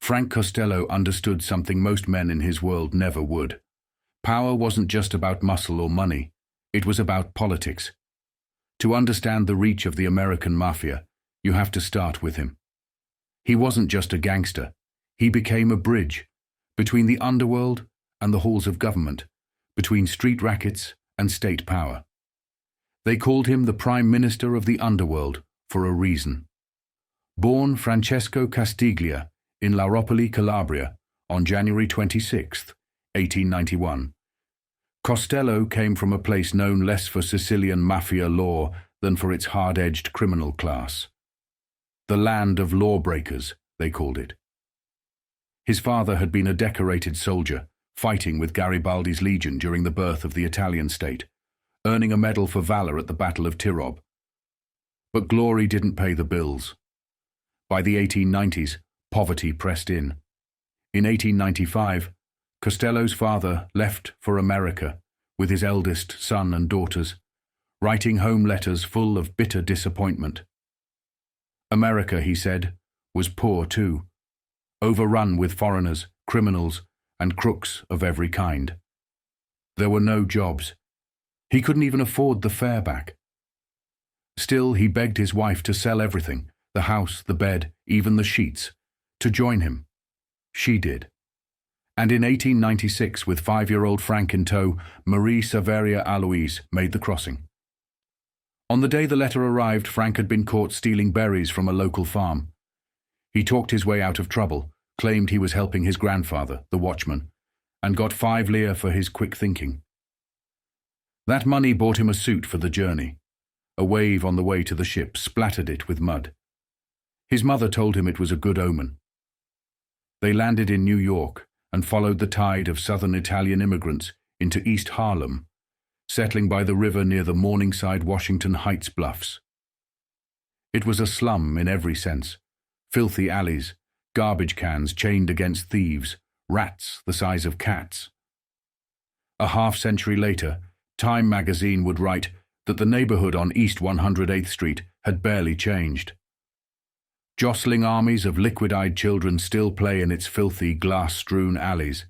Frank Costello understood something most men in his world never would. Power wasn't just about muscle or money, it was about politics. To understand the reach of the American mafia, you have to start with him. He wasn't just a gangster, he became a bridge between the underworld and the halls of government, between street rackets and state power. They called him the Prime Minister of the Underworld for a reason. Born Francesco Castiglia in Lauropoli, Calabria, on January 26, 1891, Costello came from a place known less for Sicilian mafia law than for its hard-edged criminal class. The land of lawbreakers, they called it. His father had been a decorated soldier, fighting with Garibaldi's legion during the birth of the Italian state, earning a medal for valor at the Battle of Tirov. But glory didn't pay the bills. By the 1890s, poverty pressed in. In 1895, Costello's father left for America with his eldest son and daughters, writing home letters full of bitter disappointment. America, he said, was poor too, overrun with foreigners, criminals, and crooks of every kind. There were no jobs. He couldn't even afford the fare back. Still, he begged his wife to sell everything, the house, the bed, even the sheets, to join him. She did. And in 1896, with 5-year-old Frank in tow, Marie Saveria Aloise made the crossing. On the day the letter arrived, Frank had been caught stealing berries from a local farm. He talked his way out of trouble, claimed he was helping his grandfather, the watchman, and got 5 lire for his quick thinking. That money bought him a suit for the journey. A wave on the way to the ship splattered it with mud. His mother told him it was a good omen. They landed in New York and followed the tide of southern Italian immigrants into East Harlem, settling by the river near the Morningside Washington Heights bluffs. It was a slum in every sense. Filthy alleys, garbage cans chained against thieves, rats the size of cats. A half-century later, Time magazine would write that the neighborhood on East 108th Street had barely changed. Jostling armies of liquid-eyed children still play in its filthy, glass-strewn alleys.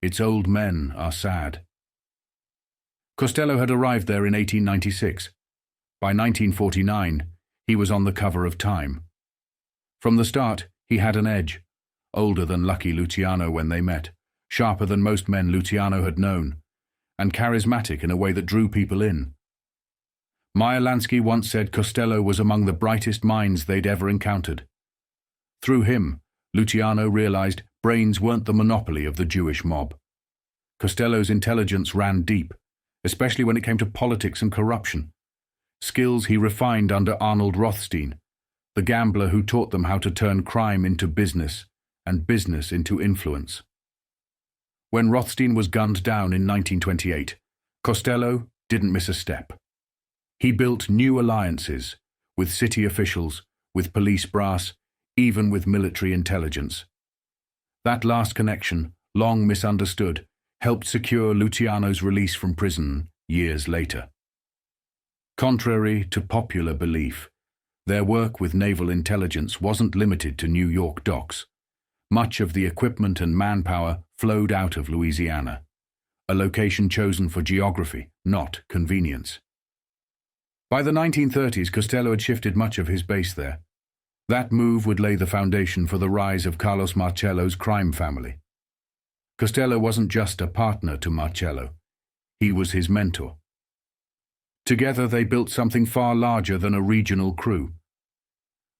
Its old men are sad. Costello had arrived there in 1896. By 1949, he was on the cover of Time. From the start, he had an edge, older than Lucky Luciano when they met, sharper than most men Luciano had known, and charismatic in a way that drew people in. Meyer Lansky once said Costello was among the brightest minds they'd ever encountered. Through him, Luciano realized brains weren't the monopoly of the Jewish mob. Costello's intelligence ran deep, especially when it came to politics and corruption, skills he refined under Arnold Rothstein, the gambler who taught them how to turn crime into business and business into influence. When Rothstein was gunned down in 1928, Costello didn't miss a step. He built new alliances with city officials, with police brass, even with military intelligence. That last connection, long misunderstood, helped secure Luciano's release from prison years later. Contrary to popular belief, their work with naval intelligence wasn't limited to New York docks. Much of the equipment and manpower flowed out of Louisiana, a location chosen for geography, not convenience. By the 1930s, Costello had shifted much of his base there. That move would lay the foundation for the rise of Carlos Marcello's crime family. Costello wasn't just a partner to Marcello. He was his mentor. Together they built something far larger than a regional crew.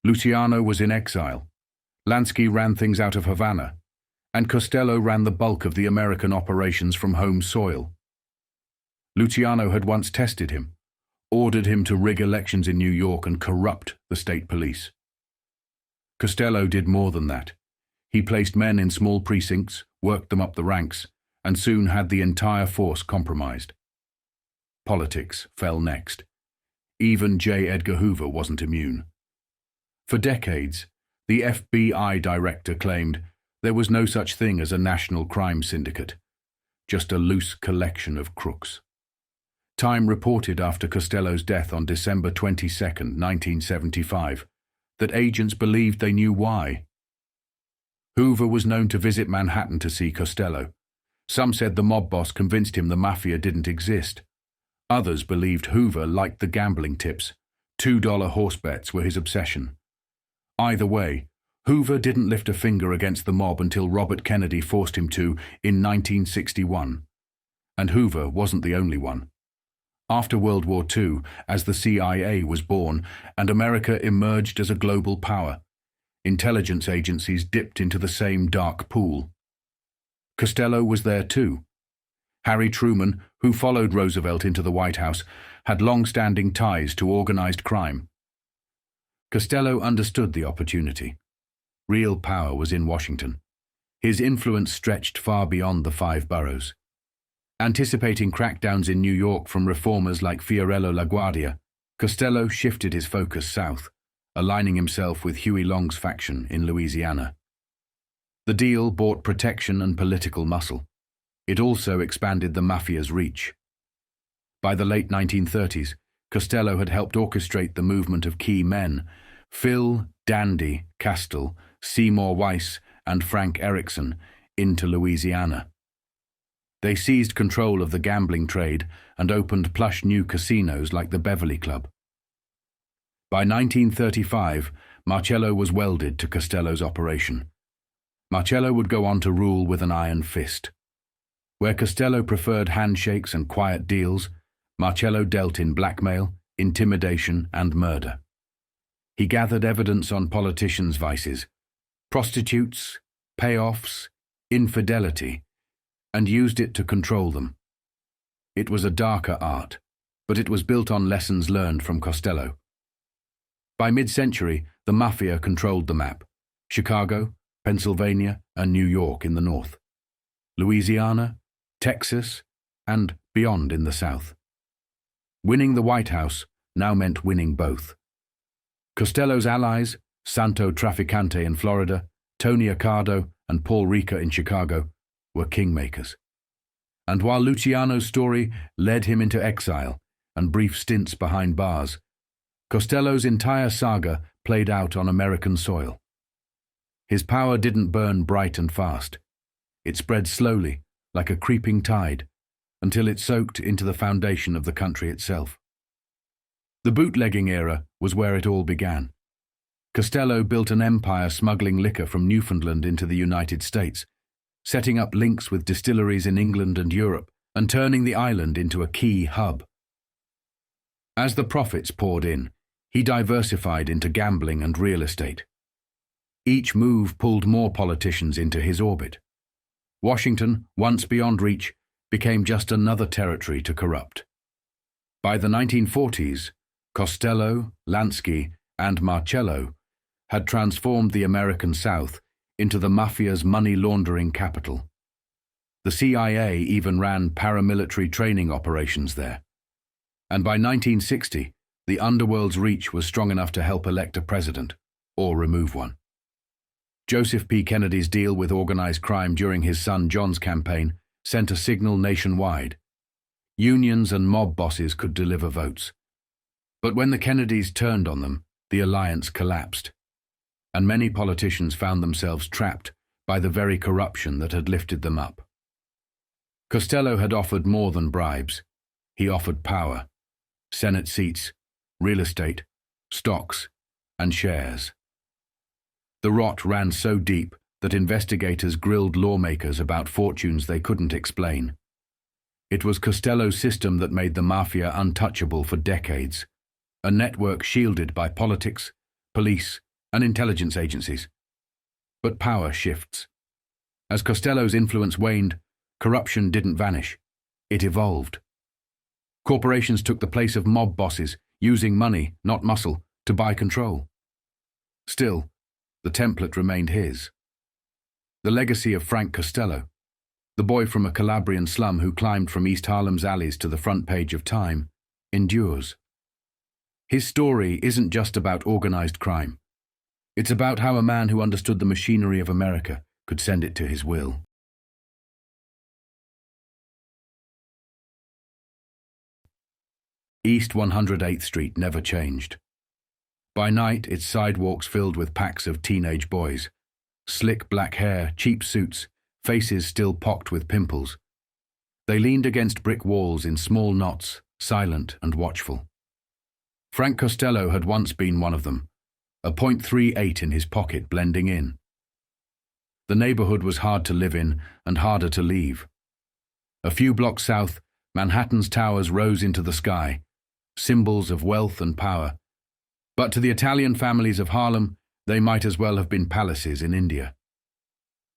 Luciano was in exile. Lansky ran things out of Havana, and Costello ran the bulk of the American operations from home soil. Luciano had once tested him, ordered him to rig elections in New York and corrupt the state police. Costello did more than that. He placed men in small precincts, worked them up the ranks, and soon had the entire force compromised. Politics fell next. Even J. Edgar Hoover wasn't immune. For decades, the FBI director claimed there was no such thing as a national crime syndicate, just a loose collection of crooks. Time reported after Costello's death on December 22, 1975, that agents believed they knew why. Hoover was known to visit Manhattan to see Costello. Some said the mob boss convinced him the mafia didn't exist. Others believed Hoover liked the gambling tips. $2 horse bets were his obsession. Either way, Hoover didn't lift a finger against the mob until Robert Kennedy forced him to in 1961. And Hoover wasn't the only one. After World War II, as the CIA was born and America emerged as a global power, intelligence agencies dipped into the same dark pool. Costello was there too. Harry Truman, who followed Roosevelt into the White House, had long-standing ties to organized crime. Costello understood the opportunity. Real power was in Washington. His influence stretched far beyond the 5 boroughs. Anticipating crackdowns in New York from reformers like Fiorello LaGuardia, Costello shifted his focus south, aligning himself with Huey Long's faction in Louisiana. The deal bought protection and political muscle. It also expanded the mafia's reach. By the late 1930s, Costello had helped orchestrate the movement of key men: Phil, Dandy, Castile, Seymour Weiss, and Frank Erickson, into Louisiana. They seized control of the gambling trade and opened plush new casinos like the Beverly Club. By 1935, Marcello was welded to Costello's operation. Marcello would go on to rule with an iron fist. Where Costello preferred handshakes and quiet deals, Marcello dealt in blackmail, intimidation, and murder. He gathered evidence on politicians' vices, prostitutes, payoffs, infidelity, and used it to control them. It was a darker art, but it was built on lessons learned from Costello. By mid-century, the mafia controlled the map: Chicago, Pennsylvania, and New York in the north, Louisiana, Texas, and beyond in the south. Winning the White House now meant winning both. Costello's allies, Santo Trafficante in Florida, Tony Accardo, and Paul Ricca in Chicago, were kingmakers. And while Luciano's story led him into exile and brief stints behind bars, Costello's entire saga played out on American soil. His power didn't burn bright and fast. It spread slowly, like a creeping tide, until it soaked into the foundation of the country itself. The bootlegging era was where it all began. Costello built an empire smuggling liquor from Newfoundland into the United States, setting up links with distilleries in England and Europe, and turning the island into a key hub. As the profits poured in, he diversified into gambling and real estate. Each move pulled more politicians into his orbit. Washington, once beyond reach, became just another territory to corrupt. By the 1940s, Costello, Lansky, and Marcello had transformed the American South into the mafia's money-laundering capital. The CIA even ran paramilitary training operations there. And by 1960, the Underworld's reach was strong enough to help elect a president, or remove one. Joseph P. Kennedy's deal with organized crime during his son John's campaign sent a signal nationwide. Unions and mob bosses could deliver votes. But when the Kennedys turned on them, the alliance collapsed, and many politicians found themselves trapped by the very corruption that had lifted them up. Costello had offered more than bribes. He offered power: Senate seats, real estate, stocks, and shares. The rot ran so deep that investigators grilled lawmakers about fortunes they couldn't explain. It was Costello's system that made the mafia untouchable for decades, a network shielded by politics, police, and intelligence agencies. But power shifts. As Costello's influence waned, corruption didn't vanish. It evolved. Corporations took the place of mob bosses, using money, not muscle, to buy control. Still, the template remained his. The legacy of Frank Costello, the boy from a Calabrian slum who climbed from East Harlem's alleys to the front page of Time, endures. His story isn't just about organized crime. It's about how a man who understood the machinery of America could send it to his will. East 108th Street never changed. By night, its sidewalks filled with packs of teenage boys. slick black hair, cheap suits, faces still pocked with pimples. They leaned against brick walls in small knots, silent and watchful. Frank Costello had once been one of them, a .38 in his pocket blending in. The neighborhood was hard to live in and harder to leave. A few blocks south, Manhattan's towers rose into the sky, symbols of wealth and power. But to the Italian families of Harlem, they might as well have been palaces in India.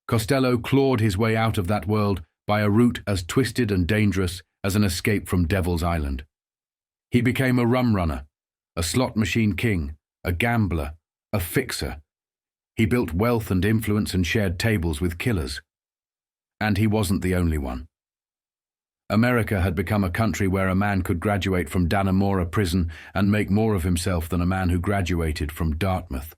Costello clawed his way out of that world by a route as twisted and dangerous as an escape from Devil's Island. He became a rum runner, a slot machine king, a gambler, a fixer. He built wealth and influence and shared tables with killers. And he wasn't the only one. America had become a country where a man could graduate from Dannemora prison and make more of himself than a man who graduated from Dartmouth.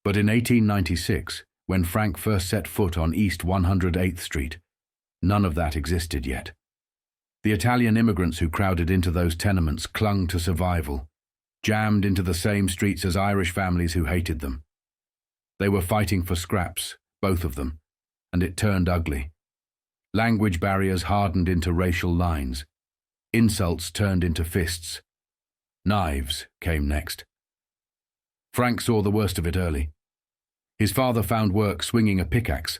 But in 1896, when Frank first set foot on East 108th Street, none of that existed yet. The Italian immigrants who crowded into those tenements clung to survival, jammed into the same streets as Irish families who hated them. They were fighting for scraps, both of them, and it turned ugly. Language barriers hardened into racial lines. Insults turned into fists. Knives came next. Frank saw the worst of it early. His father found work swinging a pickaxe,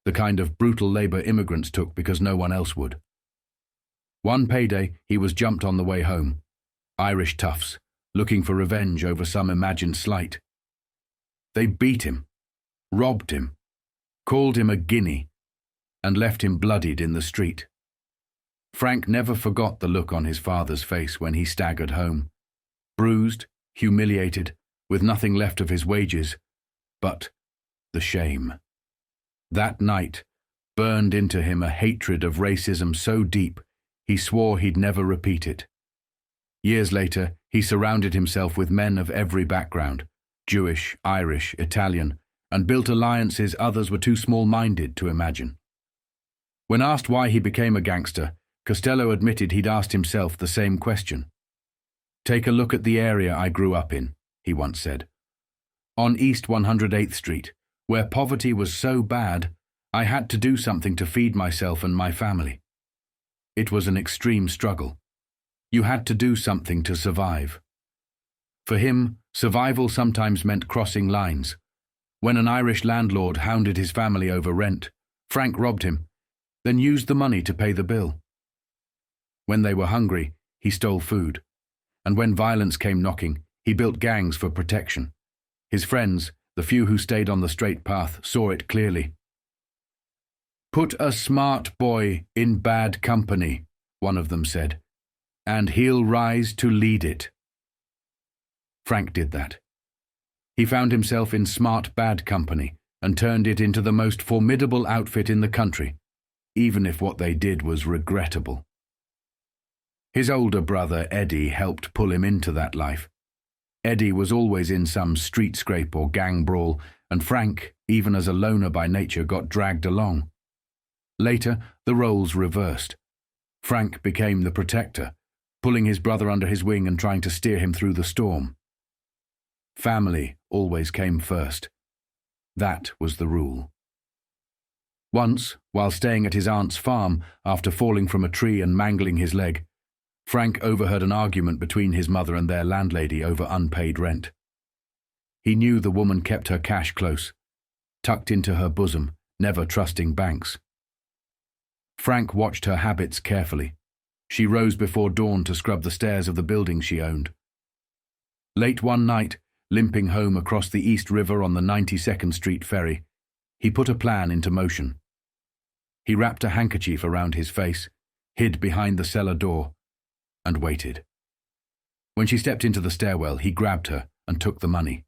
the kind of brutal labor immigrants took because no one else would. One payday, he was jumped on the way home. Irish toughs, looking for revenge over some imagined slight. They beat him, robbed him, called him a guinea, and left him bloodied in the street. Frank never forgot the look on his father's face when he staggered home, bruised, humiliated, with nothing left of his wages, but the shame. That night burned into him a hatred of racism so deep he swore he'd never repeat it. Years later, he surrounded himself with men of every background, Jewish, Irish, Italian, and built alliances others were too small-minded to imagine. When asked why he became a gangster, Costello admitted he'd asked himself the same question. "Take a look at the area I grew up in," he once said. "On East 108th Street, where poverty was so bad, I had to do something to feed myself and my family. It was an extreme struggle. You had to do something to survive." For him, survival sometimes meant crossing lines. When an Irish landlord hounded his family over rent, Frank robbed him, then used the money to pay the bill. When they were hungry, he stole food. And when violence came knocking, he built gangs for protection. His friends, the few who stayed on the straight path, saw it clearly. "Put a smart boy in bad company," one of them said, "and he'll rise to lead it." Frank did that. He found himself in smart bad company and turned it into the most formidable outfit in the country, even if what they did was regrettable. His older brother, Eddie, helped pull him into that life. Eddie was always in some street scrape or gang brawl, and Frank, even as a loner by nature, got dragged along. Later, the roles reversed. Frank became the protector, pulling his brother under his wing and trying to steer him through the storm. Family always came first. That was the rule. Once, while staying at his aunt's farm after falling from a tree and mangling his leg, Frank overheard an argument between his mother and their landlady over unpaid rent. He knew the woman kept her cash close, tucked into her bosom, never trusting banks. Frank watched her habits carefully. She rose before dawn to scrub the stairs of the building she owned. Late one night, limping home across the East River on the 92nd Street ferry, he put a plan into motion. He wrapped a handkerchief around his face, hid behind the cellar door, and waited. When she stepped into the stairwell, he grabbed her and took the money.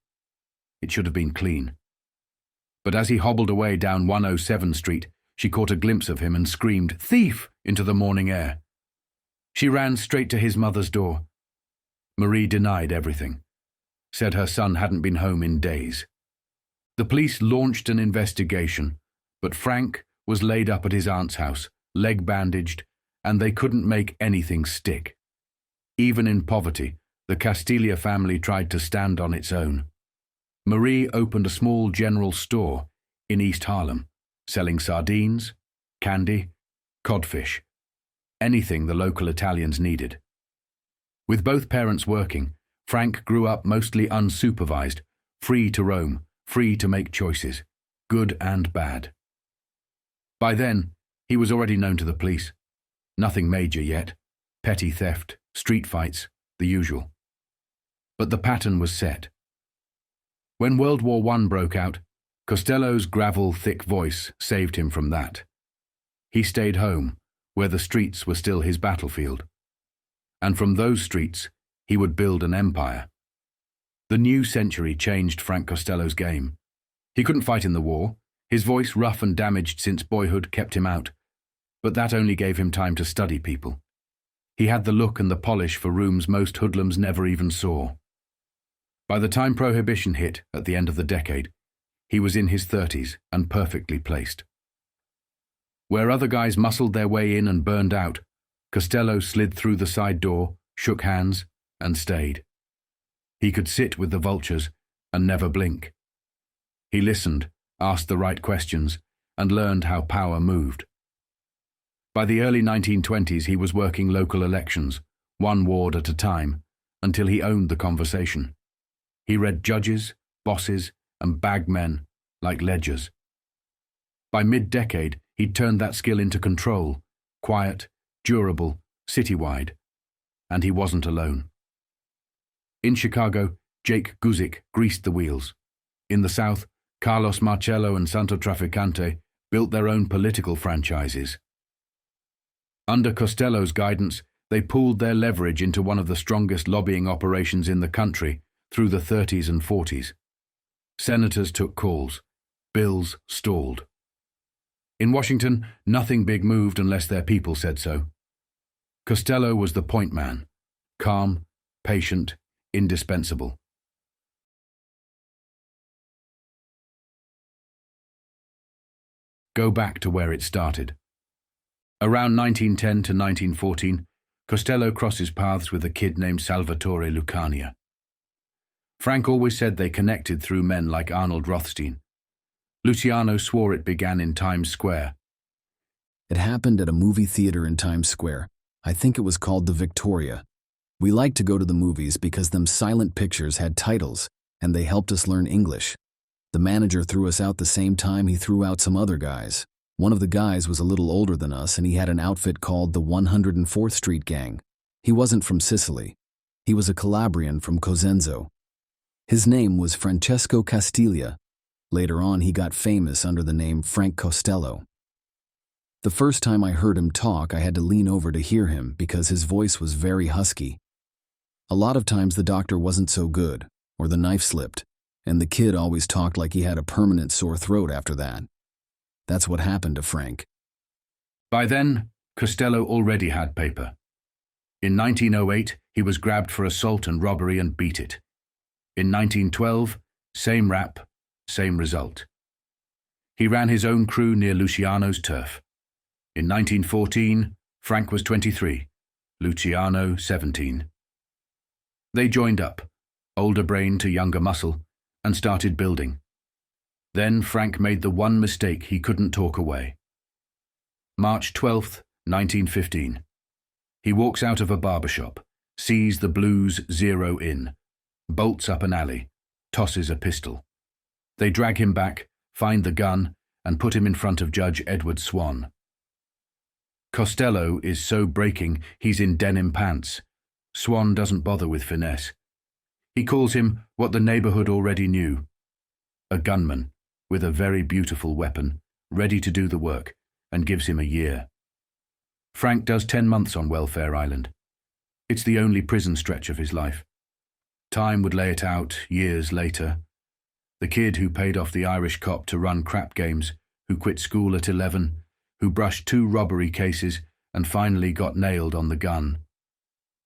It should have been clean. But as he hobbled away down 107th Street, she caught a glimpse of him and screamed, "Thief!" into the morning air. She ran straight to his mother's door. Marie denied everything, said her son hadn't been home in days. The police launched an investigation, but Frank was laid up at his aunt's house, leg bandaged, and they couldn't make anything stick. Even in poverty, the Castiglia family tried to stand on its own. Marie opened a small general store, in East Harlem, selling sardines, candy, codfish, anything the local Italians needed. With both parents working, Frank grew up mostly unsupervised, free to roam, free to make choices, good and bad. By then, he was already known to the police. Nothing major yet. Petty theft, street fights, the usual. But the pattern was set. When World War I broke out, Costello's gravel-thick voice saved him from that. He stayed home, where the streets were still his battlefield. And from those streets, he would build an empire. The new century changed Frank Costello's game. He couldn't fight in the war. His voice, rough and damaged since boyhood, kept him out. But that only gave him time to study people. He had the look and the polish for rooms most hoodlums never even saw. By the time Prohibition hit at the end of the decade, he was in his 30s and perfectly placed. Where other guys muscled their way in and burned out, Costello slid through the side door, shook hands, and stayed. He could sit with the vultures and never blink. He listened, asked the right questions, and learned how power moved. By the early 1920s, he was working local elections, one ward at a time, until he owned the conversation. He read judges, bosses, and bagmen like ledgers. By mid-decade, he'd turned that skill into control, quiet, durable, citywide, and he wasn't alone. In Chicago, Jake Guzik greased the wheels. In the South, Carlos Marcello and Santo Trafficante built their own political franchises. Under Costello's guidance, they pooled their leverage into one of the strongest lobbying operations in the country through the 30s and 40s. Senators took calls. Bills stalled. In Washington, nothing big moved unless their people said so. Costello was the point man, calm, patient, indispensable. Go back to where it started. Around 1910 to 1914, Costello crosses paths with a kid named Salvatore Lucania. Frank always said they connected through men like Arnold Rothstein. Luciano swore it began in Times Square. It happened at a movie theater in Times Square. I think it was called the Victoria. We liked to go to the movies because them silent pictures had titles, and they helped us learn English. The manager threw us out the same time he threw out some other guys. One of the guys was a little older than us, and he had an outfit called the 104th Street Gang. He wasn't from Sicily. He was a Calabrian from Cosenzo. His name was Francesco Castiglia. Later on, he got famous under the name Frank Costello. The first time I heard him talk, I had to lean over to hear him because his voice was very husky. A lot of times the doctor wasn't so good, or the knife slipped, and the kid always talked like he had a permanent sore throat after that. That's what happened to Frank. By then, Costello already had paper. In 1908, he was grabbed for assault and robbery and beat it. In 1912, same rap, same result. He ran his own crew near Luciano's turf. In 1914, Frank was 23, Luciano 17. They joined up, older brain to younger muscle, and started building. Then Frank made the one mistake he couldn't talk away. March 12th, 1915. He walks out of a barbershop, sees the Blues zero in, bolts up an alley, tosses a pistol. They drag him back, find the gun, and put him in front of Judge Edward Swan. Costello is so breaking he's in denim pants. Swan doesn't bother with finesse. He calls him what the neighborhood already knew. A gunman, with a very beautiful weapon, ready to do the work, and gives him a year. Frank does 10 months on Welfare Island. It's the only prison stretch of his life. Time would lay it out years later. The kid who paid off the Irish cop to run crap games, who quit school at 11, who brushed 2 robbery cases and finally got nailed on the gun.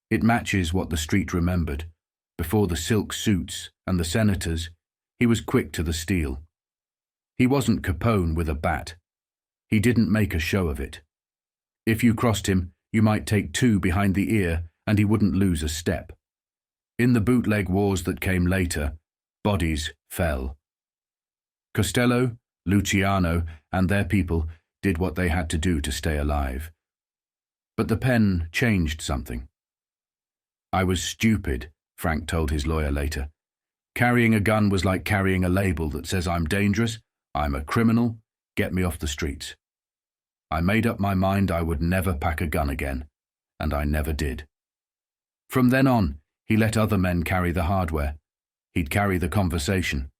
It matches what the street remembered. Before the silk suits and the senators, he was quick to the steel. He wasn't Capone with a bat. He didn't make a show of it. If you crossed him, you might take 2 behind the ear and he wouldn't lose a step. In the bootleg wars that came later, bodies fell. Costello, Luciano, and their people did what they had to do to stay alive. But the pen changed something. "I was stupid," Frank told his lawyer later. "Carrying a gun was like carrying a label that says I'm dangerous, I'm a criminal, get me off the streets. I made up my mind I would never pack a gun again, and I never did." From then on, he let other men carry the hardware. He'd carry the conversation.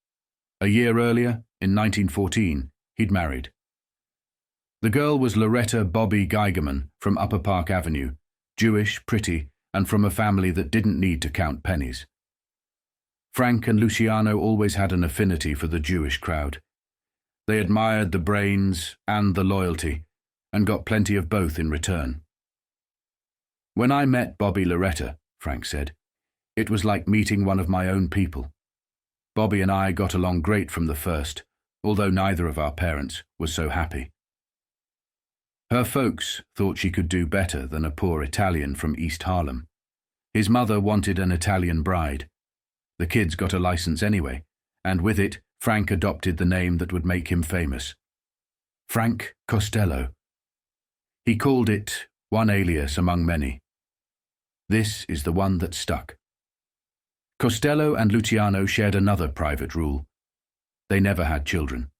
A year earlier, in 1914, he'd married. The girl was Loretta Bobby Geigerman from Upper Park Avenue, Jewish, pretty, and from a family that didn't need to count pennies. Frank and Luciano always had an affinity for the Jewish crowd. They admired the brains and the loyalty, and got plenty of both in return. "When I met Bobby Loretta," Frank said, "it was like meeting one of my own people. Bobby and I got along great from the first, although neither of our parents was so happy. Her folks thought she could do better than a poor Italian from East Harlem. His mother wanted an Italian bride. The kids got a license anyway, and with it, Frank adopted the name that would make him famous. Frank Costello. He called it one alias among many. This is the one that stuck. Costello and Luciano shared another private rule. They never had children.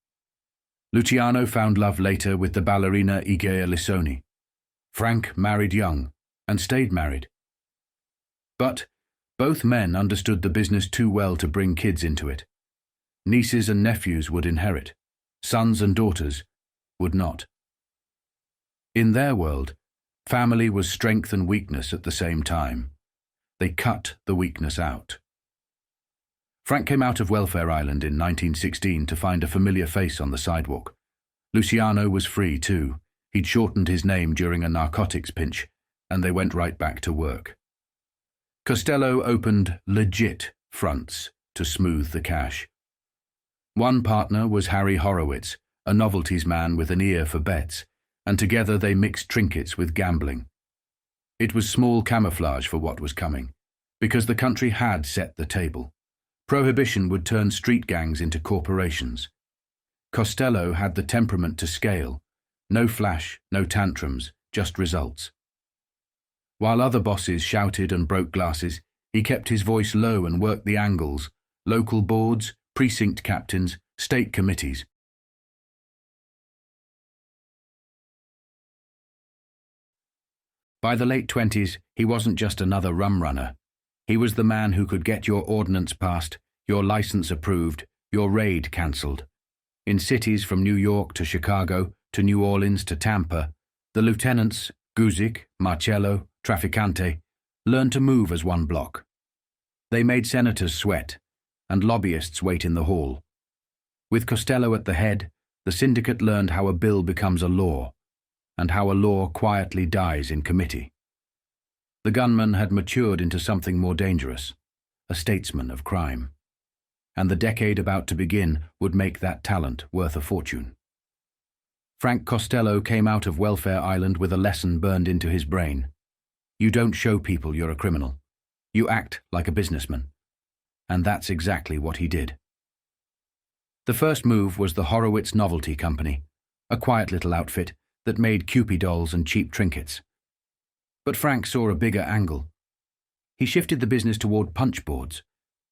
Luciano found love later with the ballerina Igea Lissoni. Frank married young and stayed married. But both men understood the business too well to bring kids into it. Nieces and nephews would inherit. Sons and daughters would not. In their world, family was strength and weakness at the same time. They cut the weakness out. Frank came out of Welfare Island in 1916 to find a familiar face on the sidewalk. Luciano was free too. He'd shortened his name during a narcotics pinch, and they went right back to work. Costello opened legit fronts to smooth the cash. One partner was Harry Horowitz, a novelties man with an ear for bets, and together they mixed trinkets with gambling. It was small camouflage for what was coming, because the country had set the table. Prohibition would turn street gangs into corporations. Costello had the temperament to scale. No flash, no tantrums, just results. While other bosses shouted and broke glasses, he kept his voice low and worked the angles, local boards, precinct captains, state committees. By the late 20s, he wasn't just another rum runner. He was the man who could get your ordnance passed, your license approved, your raid cancelled. In cities from New York to Chicago to New Orleans to Tampa, the lieutenants, Guzik, Marcello, Trafficante, learned to move as one block. They made senators sweat, and lobbyists wait in the hall. With Costello at the head, the syndicate learned how a bill becomes a law, and how a law quietly dies in committee. The gunman had matured into something more dangerous, a statesman of crime. And the decade about to begin would make that talent worth a fortune. Frank Costello came out of Welfare Island with a lesson burned into his brain. You don't show people you're a criminal. You act like a businessman. And that's exactly what he did. The first move was the Horowitz Novelty Company, a quiet little outfit that made Cupid dolls and cheap trinkets. But Frank saw a bigger angle. He shifted the business toward punchboards,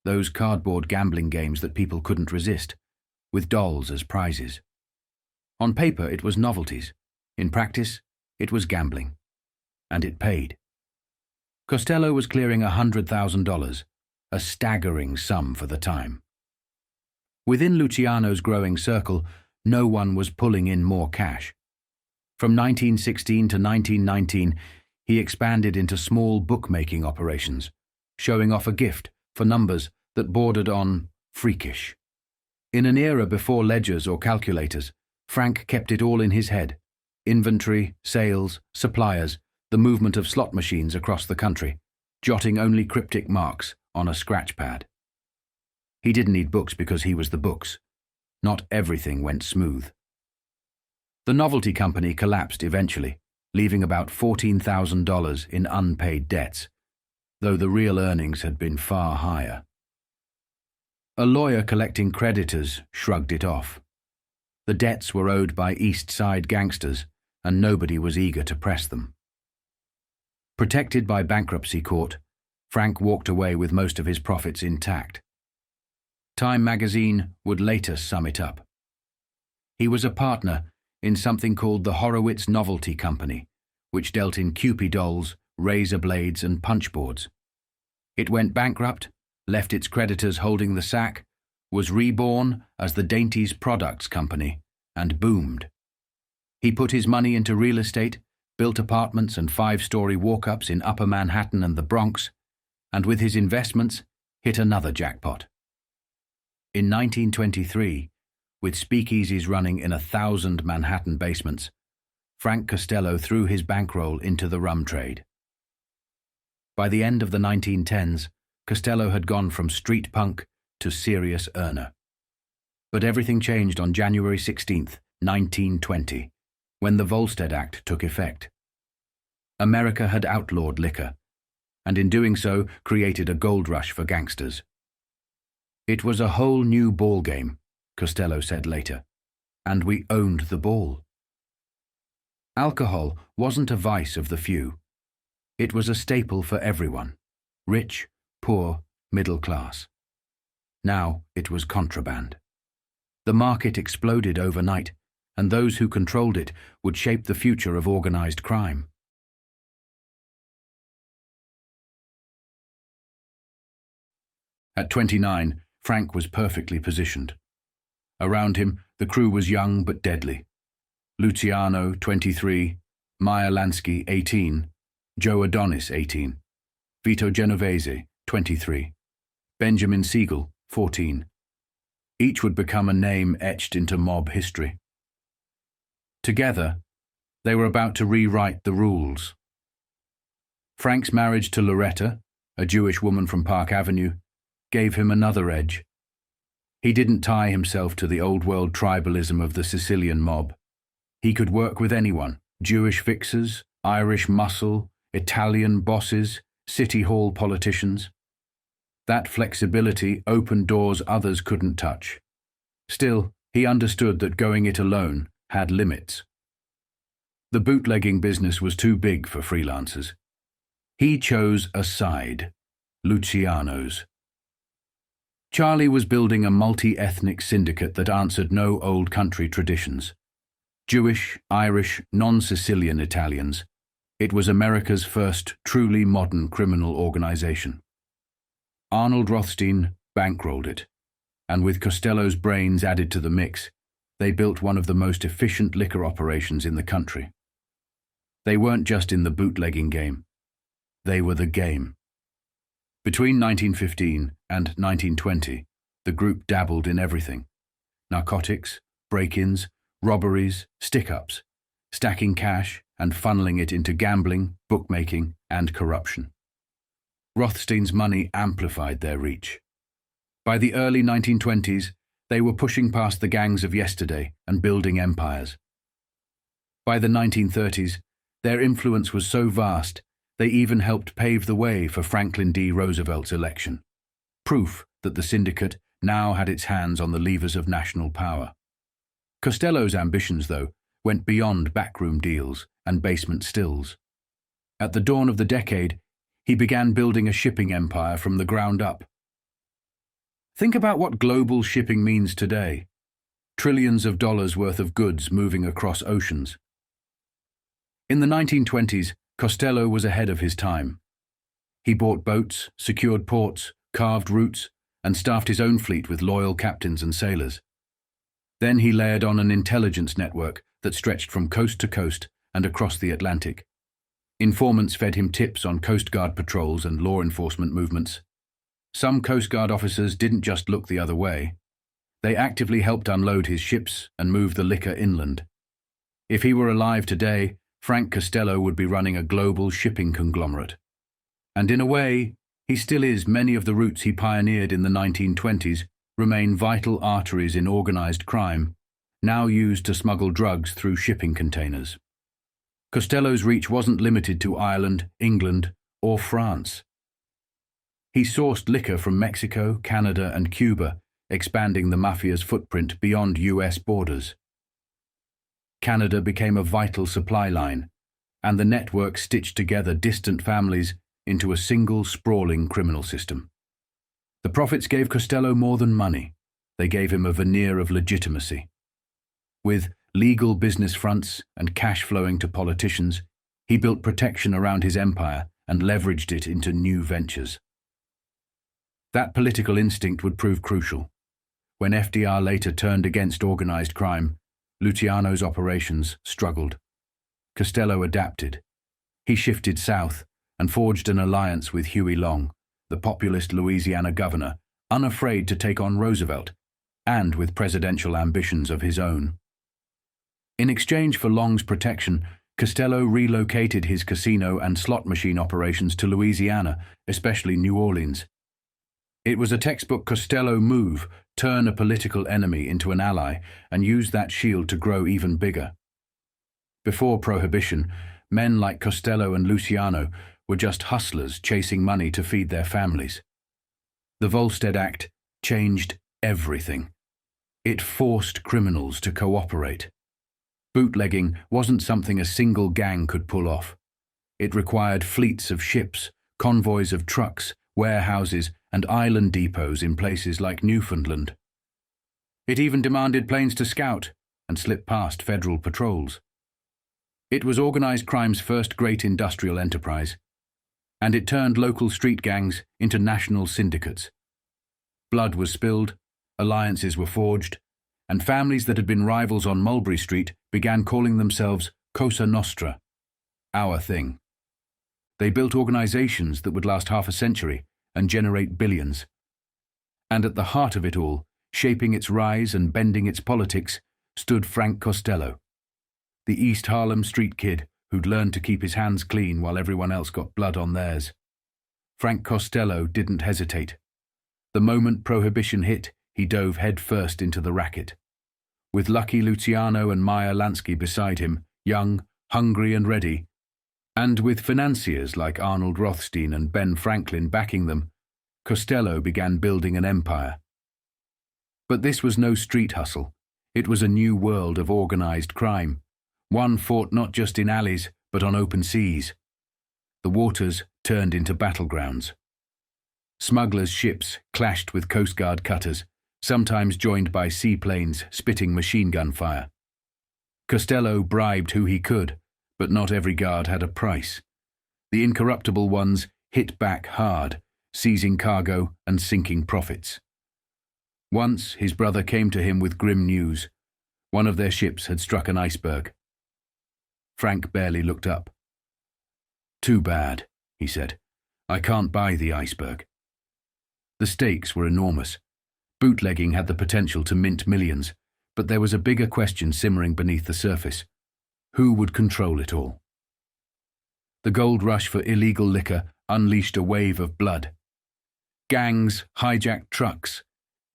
those cardboard gambling games that people couldn't resist, with dolls as prizes. On paper, it was novelties. In practice, it was gambling. And it paid. Costello was clearing $100,000, a staggering sum for the time. Within Luciano's growing circle, no one was pulling in more cash. From 1916 to 1919, he expanded into small bookmaking operations, showing off a gift for numbers that bordered on freakish. In an era before ledgers or calculators, Frank kept it all in his head: inventory, sales, suppliers, the movement of slot machines across the country, jotting only cryptic marks on a scratch pad. He didn't need books because he was the books. Not everything went smooth. The novelty company collapsed eventually, leaving about $14,000 in unpaid debts, though the real earnings had been far higher. A lawyer collecting creditors shrugged it off. The debts were owed by East Side gangsters, and nobody was eager to press them. Protected by bankruptcy court, Frank walked away with most of his profits intact. Time magazine would later sum it up. He was a partner in something called the Horowitz Novelty Company, which dealt in Kewpie dolls, razor blades, and punchboards. It went bankrupt, left its creditors holding the sack, was reborn as the Dainties Products Company, and boomed. He put his money into real estate, built apartments and 5-story walk-ups in Upper Manhattan and the Bronx, and with his investments, hit another jackpot. In 1923, with speakeasies running in 1,000 Manhattan basements, Frank Costello threw his bankroll into the rum trade. By the end of the 1910s, Costello had gone from street punk to serious earner. But everything changed on January 16, 1920, when the Volstead Act took effect. America had outlawed liquor, and in doing so created a gold rush for gangsters. It was a whole new ballgame, Costello said later, and we owned the ball. Alcohol wasn't a vice of the few. It was a staple for everyone, rich, poor, middle class. Now it was contraband. The market exploded overnight, and those who controlled it would shape the future of organized crime. At 29, Frank was perfectly positioned. Around him, the crew was young but deadly. Luciano, 23, Meyer Lansky, 18, Joe Adonis, 18, Vito Genovese, 23, Benjamin Siegal, 14. Each would become a name etched into mob history. Together, they were about to rewrite the rules. Frank's marriage to Loretta, a Jewish woman from Park Avenue, gave him another edge. He didn't tie himself to the old-world tribalism of the Sicilian mob. He could work with anyone, Jewish fixers, Irish muscle, Italian bosses, city hall politicians. That flexibility opened doors others couldn't touch. Still, he understood that going it alone had limits. The bootlegging business was too big for freelancers. He chose a side, Luciano's. Charlie was building a multi-ethnic syndicate that answered no old country traditions. Jewish, Irish, non-Sicilian Italians. It was America's first truly modern criminal organization. Arnold Rothstein bankrolled it, and with Costello's brains added to the mix, they built one of the most efficient liquor operations in the country. They weren't just in the bootlegging game. They were the game. Between 1915 and 1920, the group dabbled in everything: narcotics, break-ins, robberies, stick-ups, stacking cash and funneling it into gambling, bookmaking, and corruption. Rothstein's money amplified their reach. By the early 1920s, they were pushing past the gangs of yesterday and building empires. By the 1930s, their influence was so vast, they even helped pave the way for Franklin D. Roosevelt's election, proof that the syndicate now had its hands on the levers of national power. Costello's ambitions, though, went beyond backroom deals and basement stills. At the dawn of the decade, he began building a shipping empire from the ground up. Think about what global shipping means today. Trillions of dollars worth of goods moving across oceans. In the 1920s, Costello was ahead of his time. He bought boats, secured ports, carved routes, and staffed his own fleet with loyal captains and sailors. Then he layered on an intelligence network that stretched from coast to coast and across the Atlantic. Informants fed him tips on Coast Guard patrols and law enforcement movements. Some Coast Guard officers didn't just look the other way. They actively helped unload his ships and move the liquor inland. If he were alive today, Frank Costello would be running a global shipping conglomerate. And in a way, he still is. Many of the routes he pioneered in the 1920s remain vital arteries in organized crime, now used to smuggle drugs through shipping containers. Costello's reach wasn't limited to Ireland, England, or France. He sourced liquor from Mexico, Canada, and Cuba, expanding the mafia's footprint beyond US borders. Canada became a vital supply line, and the network stitched together distant families into a single sprawling criminal system. The profits gave Costello more than money. They gave him a veneer of legitimacy. With legal business fronts and cash flowing to politicians, he built protection around his empire and leveraged it into new ventures. That political instinct would prove crucial. When FDR later turned against organized crime, Luciano's operations struggled. Costello adapted. He shifted south and forged an alliance with Huey Long, the populist Louisiana governor, unafraid to take on Roosevelt, and with presidential ambitions of his own. In exchange for Long's protection, Costello relocated his casino and slot machine operations to Louisiana, especially New Orleans. It was a textbook Costello move: turn a political enemy into an ally and use that shield to grow even bigger. Before Prohibition, men like Costello and Luciano were just hustlers chasing money to feed their families. The Volstead Act changed everything. It forced criminals to cooperate. Bootlegging wasn't something a single gang could pull off. It required fleets of ships, convoys of trucks, warehouses, and island depots in places like Newfoundland. It even demanded planes to scout and slip past federal patrols. It was organized crime's first great industrial enterprise, and it turned local street gangs into national syndicates. Blood was spilled, alliances were forged, and families that had been rivals on Mulberry Street began calling themselves Cosa Nostra, our thing. They built organizations that would last half a century and generate billions. And at the heart of it all, shaping its rise and bending its politics, stood Frank Costello, the East Harlem street kid who'd learned to keep his hands clean while everyone else got blood on theirs. Frank Costello didn't hesitate. The moment Prohibition hit, he dove headfirst into the racket. With Lucky Luciano and Meyer Lansky beside him, young, hungry and ready, and with financiers like Arnold Rothstein and Ben Franklin backing them, Costello began building an empire. But this was no street hustle. It was a new world of organized crime, one fought not just in alleys but on open seas. The waters turned into battlegrounds. Smugglers' ships clashed with Coast Guard cutters, sometimes joined by seaplanes spitting machine gun fire. Costello bribed who he could, but not every guard had a price. The incorruptible ones hit back hard, seizing cargo and sinking profits. Once his brother came to him with grim news. One of their ships had struck an iceberg. Frank barely looked up. "Too bad," he said. "I can't buy the iceberg." The stakes were enormous. Bootlegging had the potential to mint millions, but there was a bigger question simmering beneath the surface. Who would control it all? The gold rush for illegal liquor unleashed a wave of blood. Gangs hijacked trucks,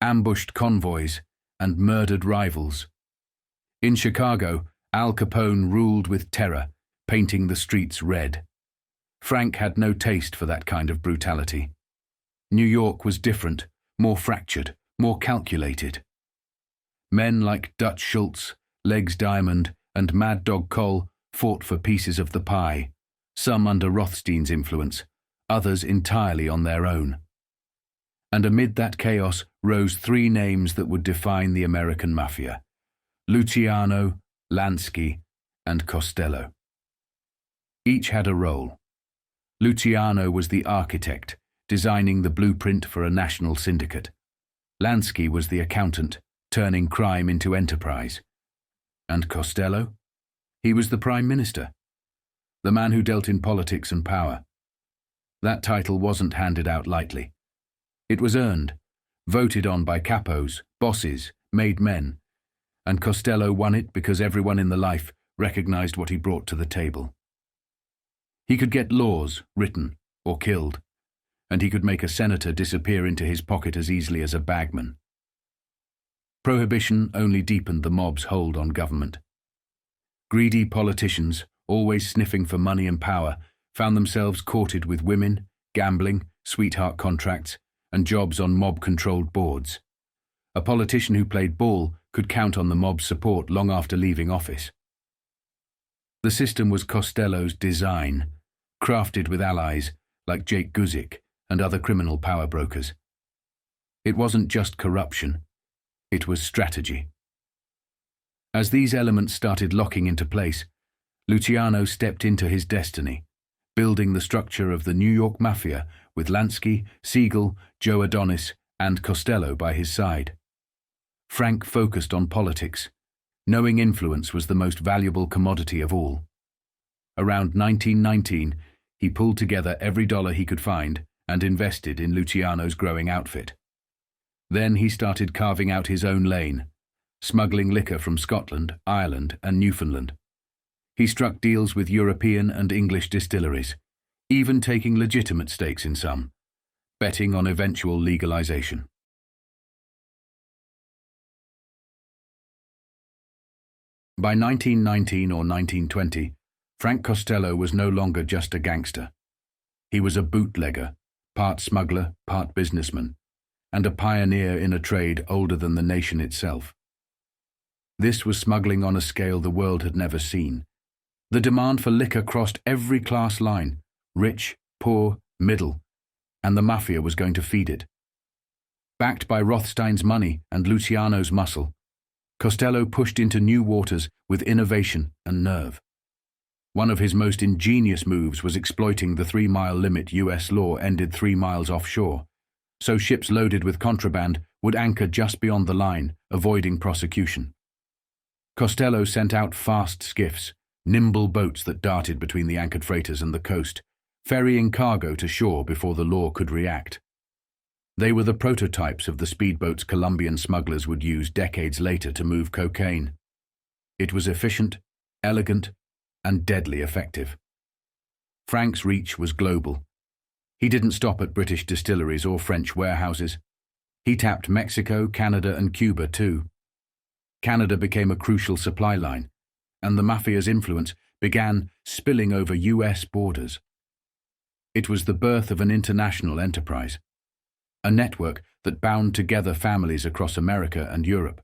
ambushed convoys, and murdered rivals. In Chicago, Al Capone ruled with terror, painting the streets red. Frank had no taste for that kind of brutality. New York was different, more fractured, more calculated. Men like Dutch Schultz, Legs Diamond, and Mad Dog Cole fought for pieces of the pie, some under Rothstein's influence, others entirely on their own. And amid that chaos rose three names that would define the American Mafia: Luciano, Lansky, and Costello. Each had a role. Luciano was the architect, designing the blueprint for a national syndicate. Lansky was the accountant, turning crime into enterprise. And Costello? He was the prime minister, the man who dealt in politics and power. That title wasn't handed out lightly. It was earned, voted on by capos, bosses, made men, and Costello won it because everyone in the life recognized what he brought to the table. He could get laws written or killed, and he could make a senator disappear into his pocket as easily as a bagman. Prohibition only deepened the mob's hold on government. Greedy politicians, always sniffing for money and power, found themselves courted with women, gambling, sweetheart contracts, and jobs on mob-controlled boards. A politician who played ball could count on the mob's support long after leaving office. The system was Costello's design, crafted with allies like Jake Guzik and other criminal power brokers. It wasn't just corruption, it was strategy. As these elements started locking into place, Luciano stepped into his destiny, building the structure of the New York Mafia with Lansky, Siegal, Joe Adonis, and Costello by his side. Frank focused on politics, knowing influence was the most valuable commodity of all. Around 1919, he pulled together every dollar he could find and invested in Luciano's growing outfit. Then he started carving out his own lane, smuggling liquor from Scotland, Ireland, and Newfoundland. He struck deals with European and English distilleries, even taking legitimate stakes in some, betting on eventual legalization. By 1919 or 1920, Frank Costello was no longer just a gangster. He was a bootlegger, part smuggler, part businessman, and a pioneer in a trade older than the nation itself. This was smuggling on a scale the world had never seen. The demand for liquor crossed every class line, rich, poor, middle, and the mafia was going to feed it. Backed by Rothstein's money and Luciano's muscle, Costello pushed into new waters with innovation and nerve. One of his most ingenious moves was exploiting the 3-mile limit U.S. law ended 3 miles offshore, so ships loaded with contraband would anchor just beyond the line, avoiding prosecution. Costello sent out fast skiffs, nimble boats that darted between the anchored freighters and the coast, ferrying cargo to shore before the law could react. They were the prototypes of the speedboats Colombian smugglers would use decades later to move cocaine. It was efficient, elegant, and deadly effective. Frank's reach was global. He didn't stop at British distilleries or French warehouses. He tapped Mexico, Canada, and Cuba too. Canada became a crucial supply line, and the mafia's influence began spilling over U.S. borders. It was the birth of an international enterprise, a network that bound together families across America and Europe,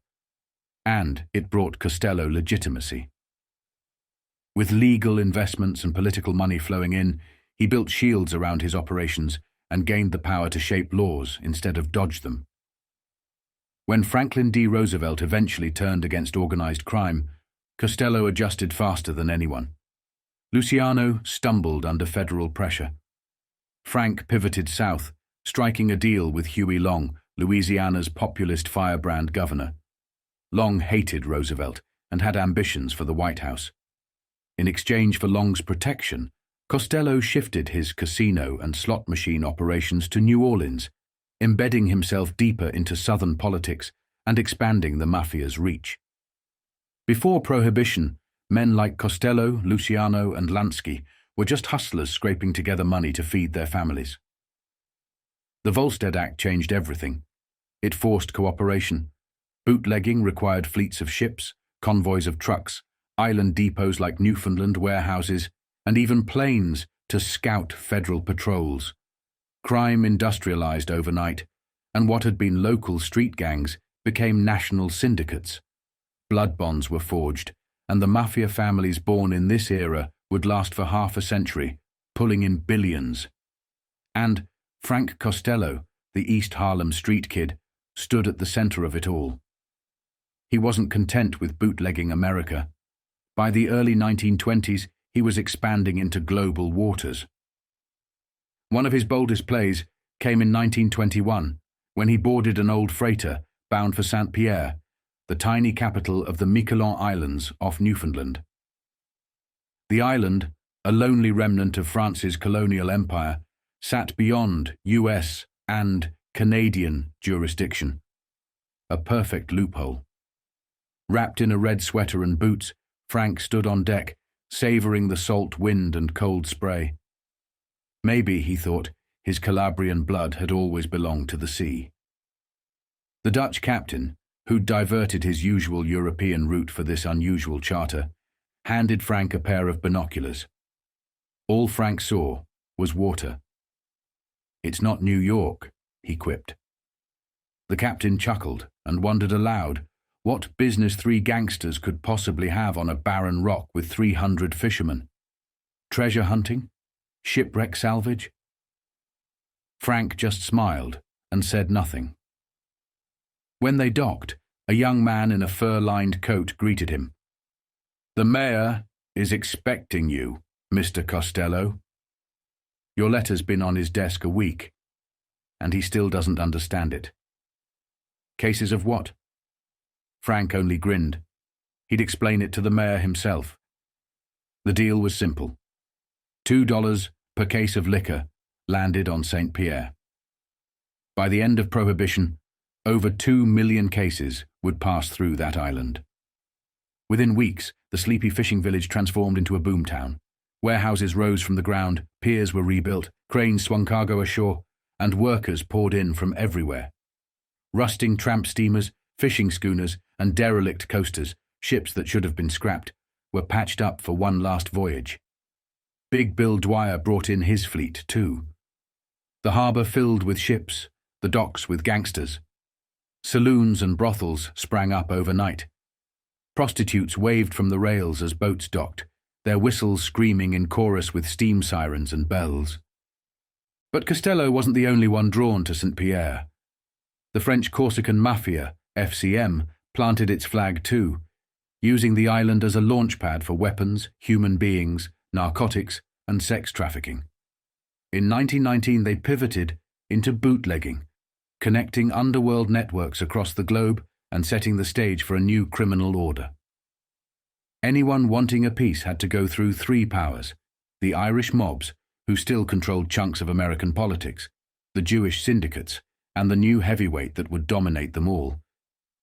and it brought Costello legitimacy. With legal investments and political money flowing in, he built shields around his operations and gained the power to shape laws instead of dodge them. When Franklin D. Roosevelt eventually turned against organized crime, Costello adjusted faster than anyone. Luciano stumbled under federal pressure. Frank pivoted south, striking a deal with Huey Long, Louisiana's populist firebrand governor. Long hated Roosevelt and had ambitions for the White House. In exchange for Long's protection, Costello shifted his casino and slot machine operations to New Orleans, embedding himself deeper into Southern politics and expanding the mafia's reach. Before Prohibition, men like Costello, Luciano, and Lansky were just hustlers scraping together money to feed their families. The Volstead Act changed everything. It forced cooperation. Bootlegging required fleets of ships, convoys of trucks, island depots like Newfoundland warehouses, and even planes to scout federal patrols. Crime industrialized overnight, and what had been local street gangs became national syndicates. Blood bonds were forged, and the mafia families born in this era would last for half a century, pulling in billions. And Frank Costello, the East Harlem street kid, stood at the center of it all. He wasn't content with bootlegging America. By the early 1920s, he was expanding into global waters. One of his boldest plays came in 1921, when he boarded an old freighter bound for Saint-Pierre, the tiny capital of the Miquelon Islands off Newfoundland. The island, a lonely remnant of France's colonial empire, sat beyond US and Canadian jurisdiction. A perfect loophole. Wrapped in a red sweater and boots, Frank stood on deck, savoring the salt wind and cold spray. Maybe, he thought, his Calabrian blood had always belonged to the sea. The Dutch captain, who'd diverted his usual European route for this unusual charter, handed Frank a pair of binoculars. All Frank saw was water. "It's not New York," he quipped. The captain chuckled and wondered aloud What business 3 gangsters could possibly have on a barren rock with 300 fishermen? Treasure hunting? Shipwreck salvage? Frank just smiled and said nothing. When they docked, a young man in a fur-lined coat greeted him. "The mayor is expecting you, Mr. Costello. Your letter's been on his desk a week, and he still doesn't understand it." Cases of what? Frank only grinned. He'd explain it to the mayor himself. The deal was simple. $2 per case of liquor landed on St. Pierre. By the end of Prohibition, over 2 million cases would pass through that island. Within weeks, the sleepy fishing village transformed into a boomtown. Warehouses rose from the ground, piers were rebuilt, cranes swung cargo ashore, and workers poured in from everywhere. Rusting tramp steamers, fishing schooners, and derelict coasters, ships that should have been scrapped, were patched up for one last voyage. Big Bill Dwyer brought in his fleet, too. The harbour filled with ships, the docks with gangsters. Saloons and brothels sprang up overnight. Prostitutes waved from the rails as boats docked, their whistles screaming in chorus with steam sirens and bells. But Costello wasn't the only one drawn to St. Pierre. The French Corsican Mafia, FCM, planted its flag too, using the island as a launchpad for weapons, human beings, narcotics, and sex trafficking. In 1919 they pivoted into bootlegging, connecting underworld networks across the globe and setting the stage for a new criminal order. Anyone wanting a piece had to go through 3 powers: the Irish mobs, who still controlled chunks of American politics, the Jewish syndicates, and the new heavyweight that would dominate them all,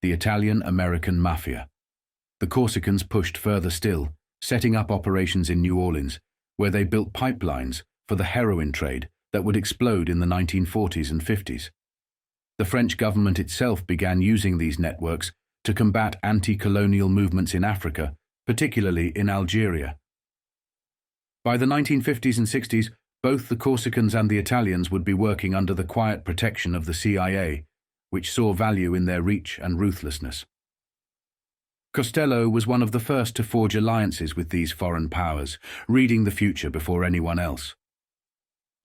the Italian-American Mafia. The Corsicans pushed further still, setting up operations in New Orleans, where they built pipelines for the heroin trade that would explode in the 1940s and 50s. The French government itself began using these networks to combat anti-colonial movements in Africa, particularly in Algeria. By the 1950s and 60s, both the Corsicans and the Italians would be working under the quiet protection of the CIA, which saw value in their reach and ruthlessness. Costello was one of the first to forge alliances with these foreign powers, reading the future before anyone else.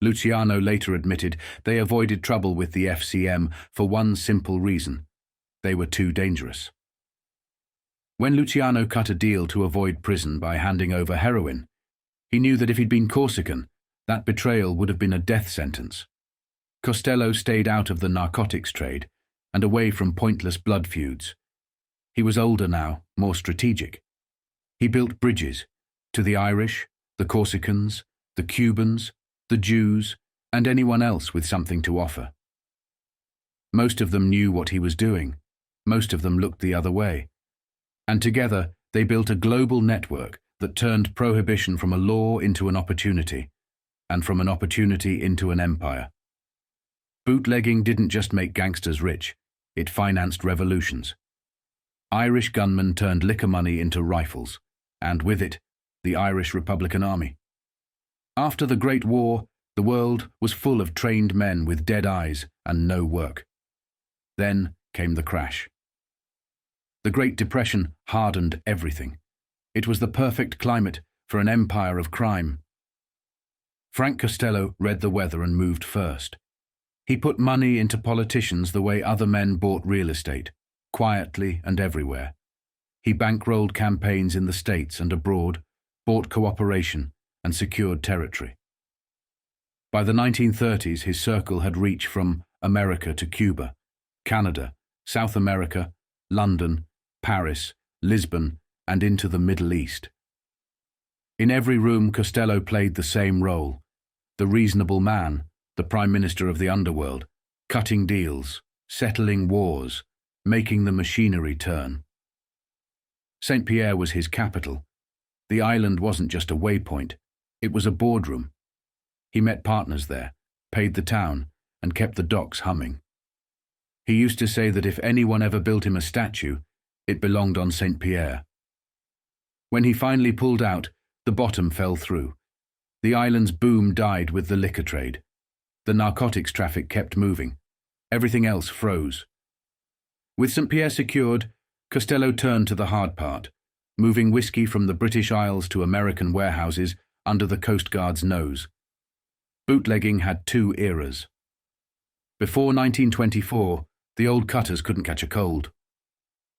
Luciano later admitted they avoided trouble with the FCM for one simple reason: they were too dangerous. When Luciano cut a deal to avoid prison by handing over heroin, he knew that if he'd been Corsican, that betrayal would have been a death sentence. Costello stayed out of the narcotics trade and away from pointless blood feuds. He was older now, more strategic. He built bridges to the Irish, the Corsicans, the Cubans, the Jews, and anyone else with something to offer. Most of them knew what he was doing. Most of them looked the other way. And together they built a global network that turned prohibition from a law into an opportunity, and from an opportunity into an empire. Bootlegging didn't just make gangsters rich, it financed revolutions. Irish gunmen turned liquor money into rifles, and with it, the Irish Republican Army. After the Great War, the world was full of trained men with dead eyes and no work. Then came the crash. The Great Depression hardened everything. It was the perfect climate for an empire of crime. Frank Costello read the weather and moved first. He put money into politicians the way other men bought real estate, quietly and everywhere. He bankrolled campaigns in the States and abroad, bought cooperation, and secured territory. By the 1930s, his circle had reached from America to Cuba, Canada, South America, London, Paris, Lisbon, and into the Middle East. In every room, Costello played the same role: the reasonable man, the Prime Minister of the Underworld, cutting deals, settling wars, making the machinery turn. St. Pierre was his capital. The island wasn't just a waypoint, it was a boardroom. He met partners there, paid the town, and kept the docks humming. He used to say that if anyone ever built him a statue, it belonged on St. Pierre. When he finally pulled out, the bottom fell through. The island's boom died with the liquor trade. The narcotics traffic kept moving. Everything else froze. With St. Pierre secured, Costello turned to the hard part, moving whiskey from the British Isles to American warehouses under the Coast Guard's nose. Bootlegging had two eras. Before 1924, the old cutters couldn't catch a cold.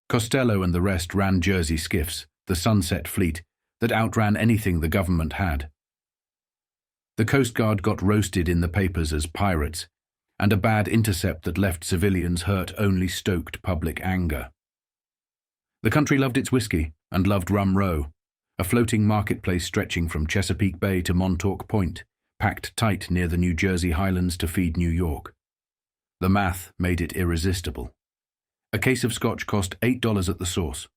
Costello and the rest ran Jersey skiffs, the Sunset Fleet, that outran anything the government had. The Coast Guard got roasted in the papers as pirates, and a bad intercept that left civilians hurt only stoked public anger. The country loved its whiskey and loved Rum Row, a floating marketplace stretching from Chesapeake Bay to Montauk Point, packed tight near the New Jersey Highlands to feed New York. The math made it irresistible. A case of scotch cost $8 at the source.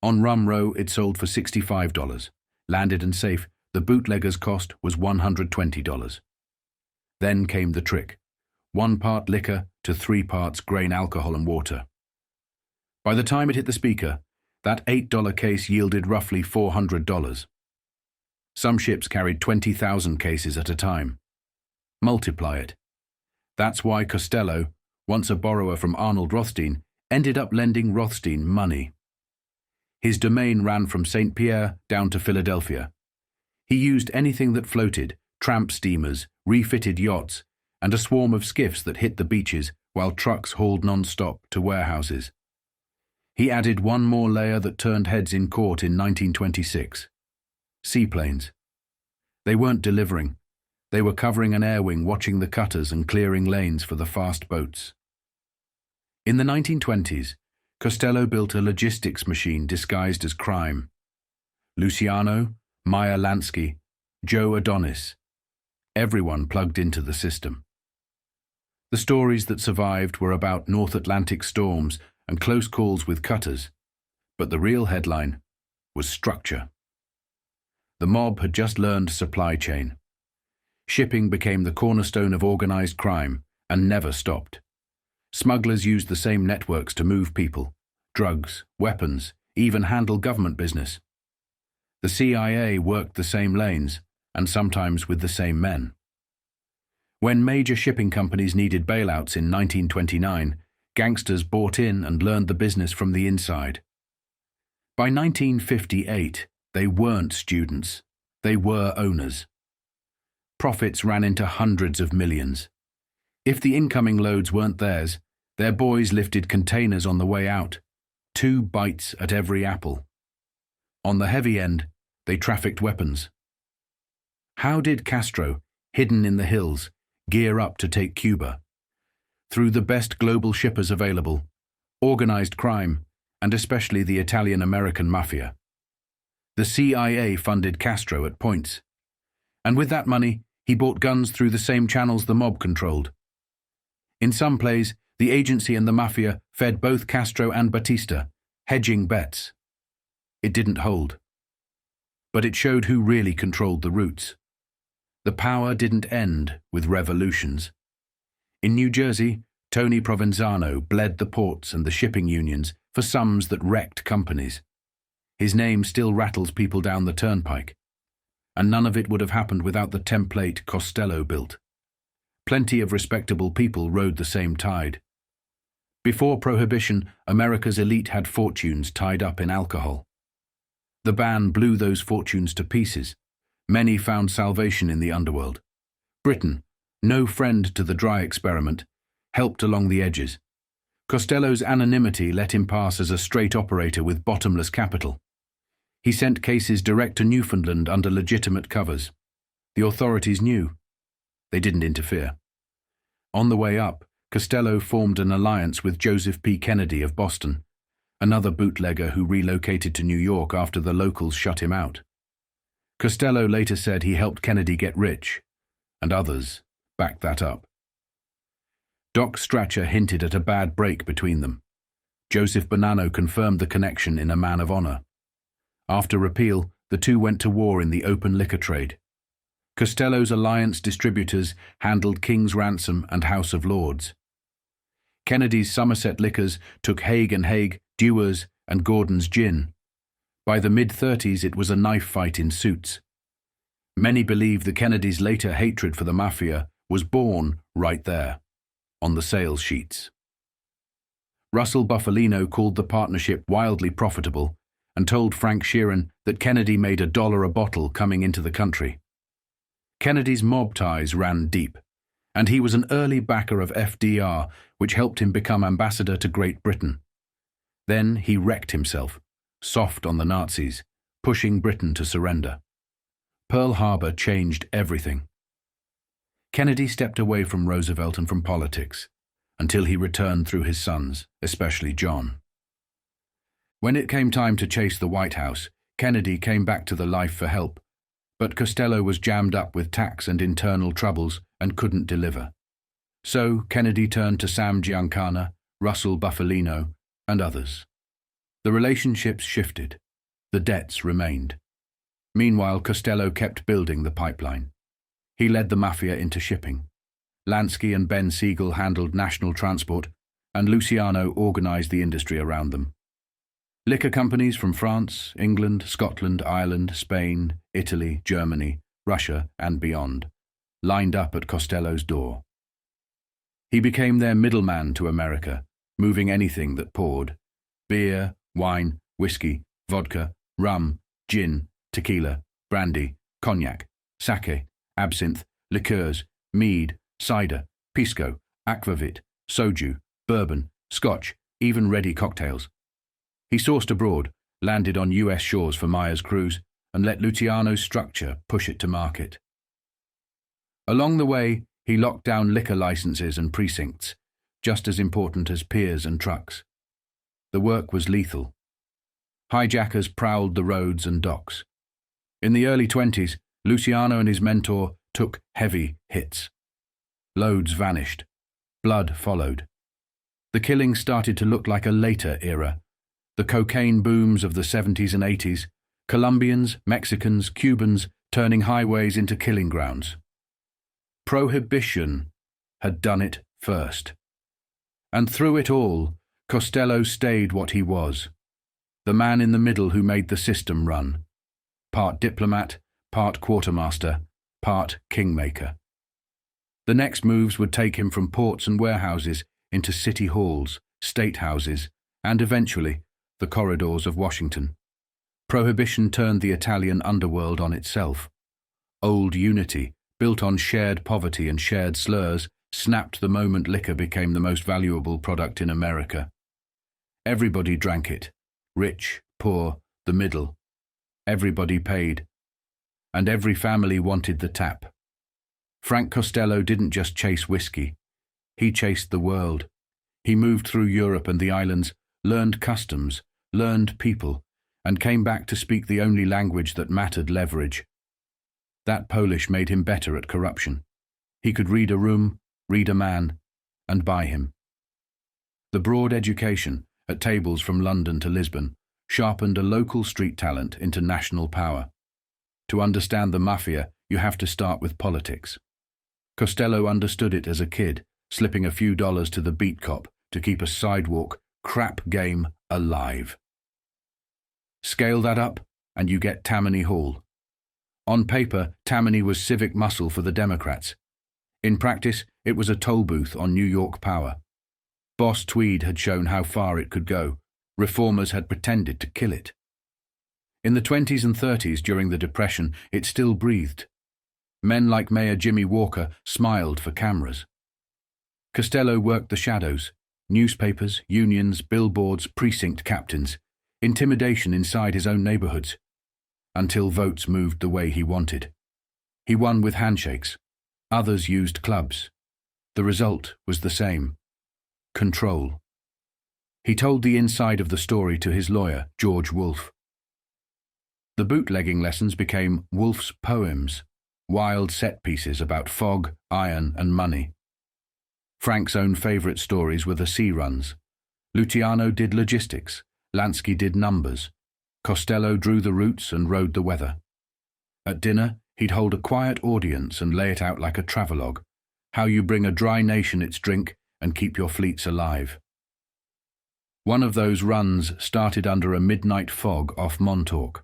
On Rum Row, it sold for $65. Landed and safe, the bootlegger's cost was $120. Then came the trick. 1 part liquor to 3 parts grain alcohol and water. By the time it hit the speaker, that $8 case yielded roughly $400. Some ships carried 20,000 cases at a time. Multiply it. That's why Costello, once a borrower from Arnold Rothstein, ended up lending Rothstein money. His domain ran from St. Pierre down to Philadelphia. He used anything that floated, tramp steamers, refitted yachts, and a swarm of skiffs that hit the beaches while trucks hauled non-stop to warehouses. He added one more layer that turned heads in court in 1926. Seaplanes. They weren't delivering. They were covering an air wing, watching the cutters and clearing lanes for the fast boats. In the 1920s, Costello built a logistics machine disguised as crime. Luciano, Meyer Lansky, Joe Adonis. Everyone plugged into the system. The stories that survived were about North Atlantic storms and close calls with cutters, but the real headline was structure. The mob had just learned supply chain. Shipping became the cornerstone of organized crime and never stopped. Smugglers used the same networks to move people, drugs, weapons, even handle government business. The CIA worked the same lanes, and sometimes with the same men. When major shipping companies needed bailouts in 1929, gangsters bought in and learned the business from the inside. By 1958, they weren't students, they were owners. Profits ran into hundreds of millions. If the incoming loads weren't theirs, their boys lifted containers on the way out, 2 bites at every apple. On the heavy end, they trafficked weapons. How did Castro, hidden in the hills, gear up to take Cuba? Through the best global shippers available, organized crime, and especially the Italian-American mafia. The CIA funded Castro at points. And with that money, he bought guns through the same channels the mob controlled. In some plays, the agency and the mafia fed both Castro and Batista, hedging bets. It didn't hold. But it showed who really controlled the routes. The power didn't end with revolutions. In New Jersey, Tony Provenzano bled the ports and the shipping unions for sums that wrecked companies. His name still rattles people down the turnpike. And none of it would have happened without the template Costello built. Plenty of respectable people rode the same tide. Before Prohibition, America's elite had fortunes tied up in alcohol. The ban blew those fortunes to pieces. Many found salvation in the underworld. Britain, no friend to the dry experiment, helped along the edges. Costello's anonymity let him pass as a straight operator with bottomless capital. He sent cases direct to Newfoundland under legitimate covers. The authorities knew. They didn't interfere. On the way up, Costello formed an alliance with Joseph P. Kennedy of Boston, another bootlegger who relocated to New York after the locals shut him out. Costello later said he helped Kennedy get rich, and others backed that up. Doc Stracher hinted at a bad break between them. Joseph Bonanno confirmed the connection in A Man of Honor. After repeal, the two went to war in the open liquor trade. Costello's alliance distributors handled King's Ransom and House of Lords. Kennedy's Somerset Liquors took Haig and Haig, Dewar's, and Gordon's Gin. By the mid-30s, it was a knife fight in suits. Many believe the Kennedys' later hatred for the mafia was born right there, on the sales sheets. Russell Bufalino called the partnership wildly profitable and told Frank Sheeran that Kennedy made $1 a bottle coming into the country. Kennedy's mob ties ran deep, and he was an early backer of FDR, which helped him become ambassador to Great Britain. Then he wrecked himself, soft on the Nazis, pushing Britain to surrender. Pearl Harbor changed everything. Kennedy stepped away from Roosevelt and from politics, until he returned through his sons, especially John. When it came time to chase the White House, Kennedy came back to the Life for help, but Costello was jammed up with tax and internal troubles and couldn't deliver. So Kennedy turned to Sam Giancana, Russell Bufalino, and others. The relationships shifted. The debts remained. Meanwhile, Costello kept building the pipeline. He led the mafia into shipping. Lansky and Ben Siegal handled national transport, and Luciano organized the industry around them. Liquor companies from France, England, Scotland, Ireland, Spain, Italy, Germany, Russia, and beyond lined up at Costello's door. He became their middleman to America, moving anything that poured: beer, wine, whiskey, vodka, rum, gin, tequila, brandy, cognac, sake, absinthe, liqueurs, mead, cider, pisco, aquavit, soju, bourbon, scotch, even ready cocktails. He sourced abroad, landed on US shores for Meyer's cruise, and let Luciano's structure push it to market. Along the way, he locked down liquor licenses and precincts, just as important as piers and trucks. The work was lethal. Hijackers prowled the roads and docks. In the early 20s, Luciano and his mentor took heavy hits. Loads vanished. Blood followed. The killings started to look like a later era. The cocaine booms of the 70s and 80s, Colombians, Mexicans, Cubans turning highways into killing grounds. Prohibition had done it first. And through it all, Costello stayed what he was, the man in the middle who made the system run. Part diplomat, part quartermaster, part kingmaker. The next moves would take him from ports and warehouses into city halls, state houses, and eventually the corridors of Washington. Prohibition turned the Italian underworld on itself. Old unity, built on shared poverty and shared slurs, snapped the moment liquor became the most valuable product in America. Everybody drank it, rich, poor, the middle. Everybody paid. And every family wanted the tap. Frank Costello didn't just chase whiskey. He chased the world. He moved through Europe and the islands, learned customs, learned people, and came back to speak the only language that mattered: leverage. That Polish made him better at corruption. He could read a room, read a man, and buy him. The broad education, at tables from London to Lisbon, sharpened a local street talent into national power. To understand the mafia, you have to start with politics. Costello understood it as a kid, slipping a few dollars to the beat cop to keep a sidewalk crap game alive. Scale that up, and you get Tammany Hall. On paper, Tammany was civic muscle for the Democrats. In practice, it was a toll booth on New York power. Boss Tweed had shown how far it could go. Reformers had pretended to kill it. In the 20s and 30s, during the Depression, it still breathed. Men like Mayor Jimmy Walker smiled for cameras. Costello worked the shadows: newspapers, unions, billboards, precinct captains, intimidation inside his own neighborhoods, until votes moved the way he wanted. He won with handshakes. Others used clubs. The result was the same: control. He told the inside of the story to his lawyer, George Wolfe. The bootlegging lessons became Wolfe's poems, wild set pieces about fog, iron, and money. Frank's own favorite stories were the sea runs. Luciano did logistics, Lansky did numbers. Costello drew the routes and rode the weather. At dinner, he'd hold a quiet audience and lay it out like a travelogue, how you bring a dry nation its drink and keep your fleets alive. One of those runs started under a midnight fog off Montauk.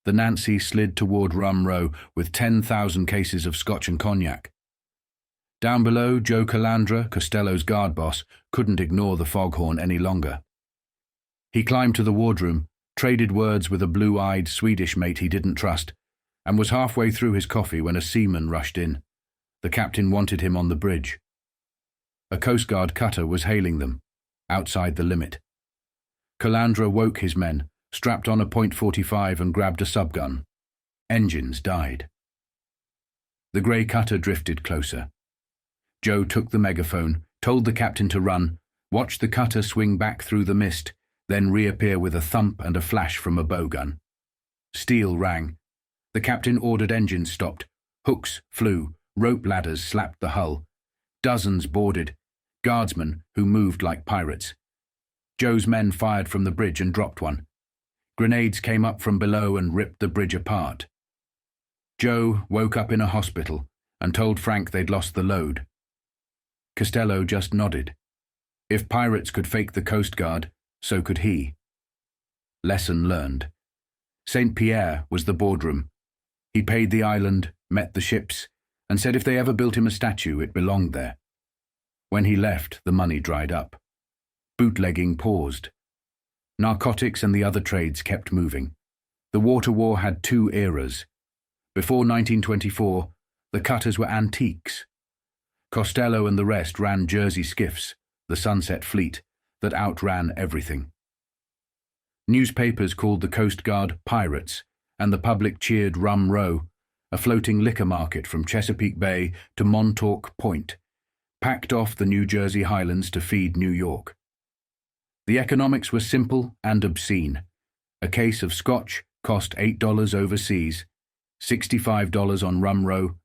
The Nancy slid toward Rum Row with 10,000 cases of scotch and cognac. Down below, Joe Calandra, Costello's guard boss, couldn't ignore the foghorn any longer. He climbed to the wardroom, traded words with a blue-eyed Swedish mate he didn't trust, and was halfway through his coffee when a seaman rushed in. The captain wanted him on the bridge. A Coast Guard cutter was hailing them, outside the limit. Calandra woke his men, strapped on a .45 and grabbed a subgun. Engines died. The grey cutter drifted closer. Joe took the megaphone, told the captain to run, watched the cutter swing back through the mist, then reappear with a thump and a flash from a bowgun. Steel rang. The captain ordered engines stopped. Hooks flew, rope ladders slapped the hull. Dozens boarded, guardsmen who moved like pirates. Joe's men fired from the bridge and dropped one. Grenades came up from below and ripped the bridge apart. Joe woke up in a hospital and told Frank they'd lost the load. Costello just nodded. If pirates could fake the Coast Guard, so could he. Lesson learned. St. Pierre was the boardroom. He paid the island, met the ships, and said if they ever built him a statue, it belonged there. When he left, the money dried up. Bootlegging paused. Narcotics and the other trades kept moving. The water war had two eras. Before 1924, the cutters were antiques. Costello and the rest ran Jersey skiffs, the Sunset Fleet, that outran everything. Newspapers called the Coast Guard pirates, and the public cheered Rum Row, a floating liquor market from Chesapeake Bay to Montauk Point, packed off the New Jersey highlands to feed New York. The economics were simple and obscene. A case of scotch cost $8 overseas, $65 on Rum Row,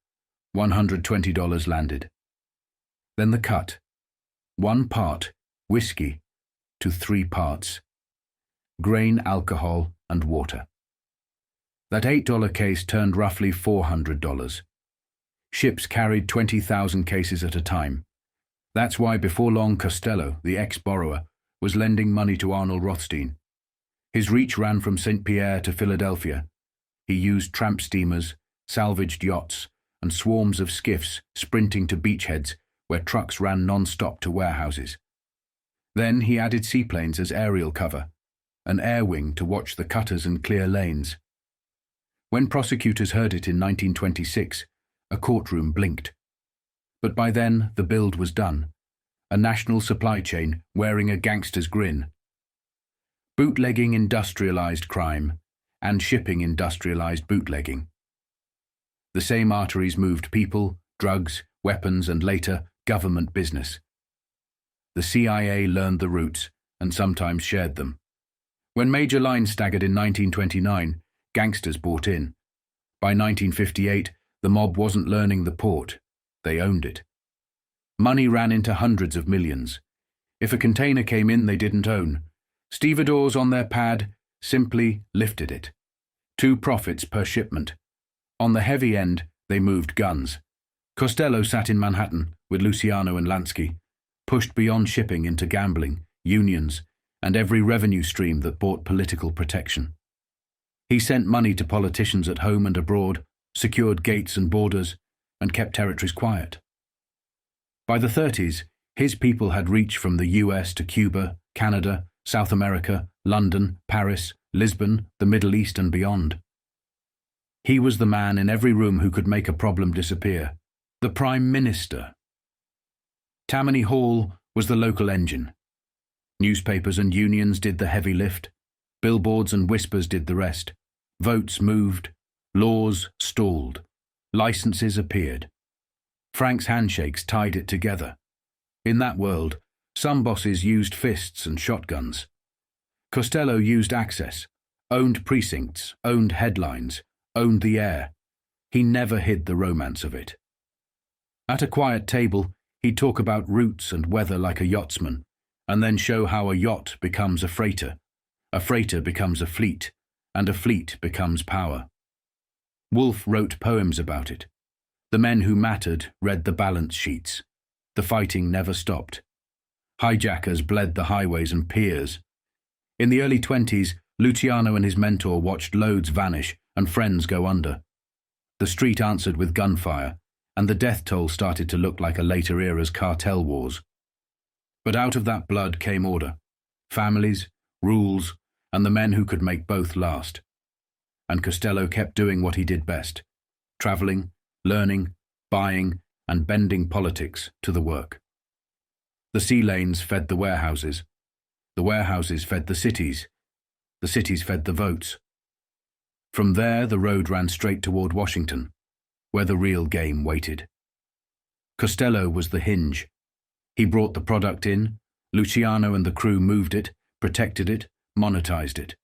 $120 landed. Then the cut. 1 part, whiskey, to 3 parts. Grain, alcohol, and water. That $8 case turned roughly $400. Ships carried 20,000 cases at a time. That's why before long Costello, the ex-borrower, was lending money to Arnold Rothstein. His reach ran from St. Pierre to Philadelphia. He used tramp steamers, salvaged yachts, and swarms of skiffs sprinting to beachheads where trucks ran non-stop to warehouses. Then he added seaplanes as aerial cover, an air wing to watch the cutters and clear lanes. When prosecutors heard it in 1926, a courtroom blinked. But by then the build was done, a national supply chain wearing a gangster's grin. Bootlegging industrialized crime, and shipping industrialized bootlegging. The same arteries moved people, drugs, weapons, and later, government business. The CIA learned the routes and sometimes shared them. When major lines staggered in 1929, gangsters bought in. By 1958, the mob wasn't learning the port, they owned it. Money ran into hundreds of millions. If a container came in they didn't own, stevedores on their pad simply lifted it. 2 profits per shipment. On the heavy end, they moved guns. Costello sat in Manhattan with Luciano and Lansky, pushed beyond shipping into gambling, unions, and every revenue stream that bought political protection. He sent money to politicians at home and abroad, secured gates and borders, and kept territories quiet. By the 30s, his people had reached from the US to Cuba, Canada, South America, London, Paris, Lisbon, the Middle East and beyond. He was the man in every room who could make a problem disappear. The Prime Minister. Tammany Hall was the local engine. Newspapers and unions did the heavy lift. Billboards and whispers did the rest. Votes moved. Laws stalled. Licenses appeared. Frank's handshakes tied it together. In that world, some bosses used fists and shotguns. Costello used access, owned precincts, owned headlines, owned the air. He never hid the romance of it. At a quiet table, he'd talk about routes and weather like a yachtsman, and then show how a yacht becomes a freighter becomes a fleet, and a fleet becomes power. Woolf wrote poems about it. The men who mattered read the balance sheets. The fighting never stopped. Hijackers bled the highways and piers. In the early 20s, Luciano and his mentor watched loads vanish and friends go under. The street answered with gunfire, and the death toll started to look like a later era's cartel wars. But out of that blood came order, families, rules, and the men who could make both last. And Costello kept doing what he did best, traveling, learning, buying, and bending politics to the work. The sea lanes fed the warehouses fed the cities fed the votes. From there, the road ran straight toward Washington, where the real game waited. Costello was the hinge. He brought the product in, Luciano and the crew moved it, protected it, monetized it.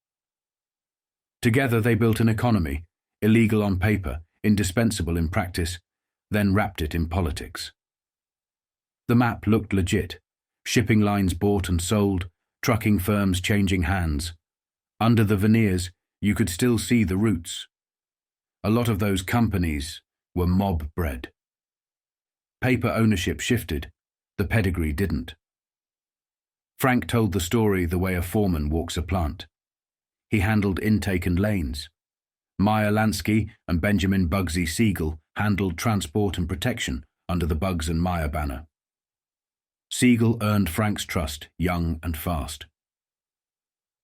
Together they built an economy, illegal on paper, indispensable in practice, then wrapped it in politics. The map looked legit, shipping lines bought and sold, trucking firms changing hands. Under the veneers, you could still see the roots. A lot of those companies were mob-bred. Paper ownership shifted, the pedigree didn't. Frank told the story the way a foreman walks a plant. He handled intake and lanes. Meyer Lansky and Benjamin Bugsy Siegal handled transport and protection under the Bugs and Meyer banner. Siegal earned Frank's trust, young and fast.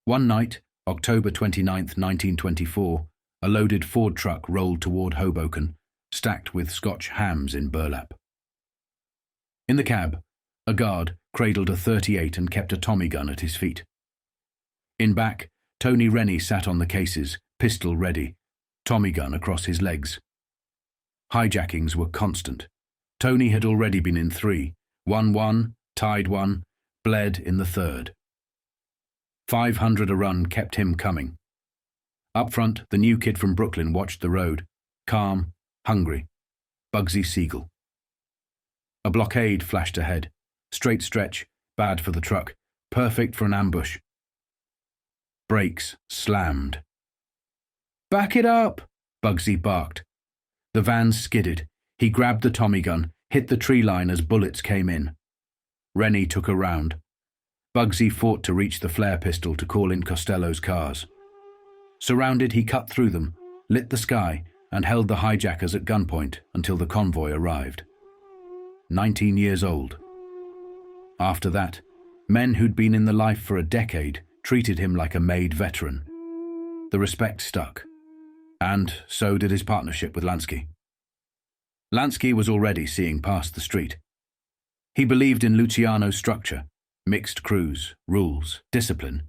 One night, October 29, 1924, a loaded Ford truck rolled toward Hoboken, stacked with Scotch hams in burlap. In the cab, a guard cradled a .38 and kept a Tommy gun at his feet. In back, Tony Rennie sat on the cases, pistol ready, Tommy gun across his legs. Hijackings were constant. Tony had already been in 3, won 1, tied 1, bled in the 3rd. 500 a run kept him coming. Up front, the new kid from Brooklyn watched the road, calm, hungry. Bugsy Siegal. A blockade flashed ahead. Straight stretch, bad for the truck, perfect for an ambush. Brakes slammed. "Back it up!" Bugsy barked. The van skidded. He grabbed the Tommy gun, hit the tree line as bullets came in. Rennie took a round. Bugsy fought to reach the flare pistol to call in Costello's cars. Surrounded, he cut through them, lit the sky, and held the hijackers at gunpoint until the convoy arrived. 19 years old. After that, men who'd been in the life for a decade treated him like a made veteran. The respect stuck, and so did his partnership with Lansky. Lansky was already seeing past the street. He believed in Luciano's structure, mixed crews, rules, discipline.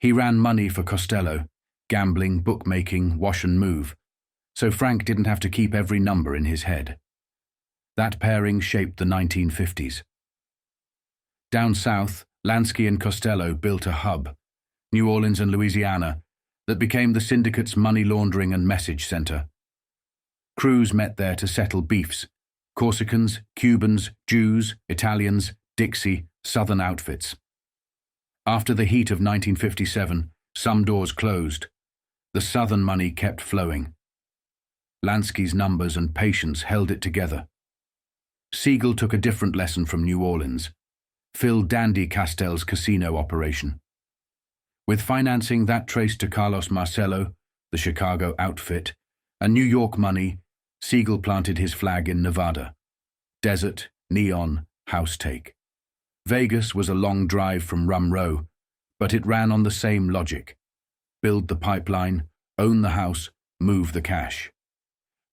He ran money for Costello, gambling, bookmaking, wash and move, so Frank didn't have to keep every number in his head. That pairing shaped the 1950s. Down south, Lansky and Costello built a hub, New Orleans and Louisiana, that became the syndicate's money laundering and message center. Crews met there to settle beefs: Corsicans, Cubans, Jews, Italians, Dixie, Southern outfits. After the heat of 1957, some doors closed. The Southern money kept flowing. Lansky's numbers and patience held it together. Siegal took a different lesson from New Orleans. Phil Dandy Castell's casino operation. With financing that traced to Carlos Marcello, the Chicago outfit, and New York money, Siegal planted his flag in Nevada. Desert, neon, house take. Vegas was a long drive from Rum Row, but it ran on the same logic. Build the pipeline, own the house, move the cash.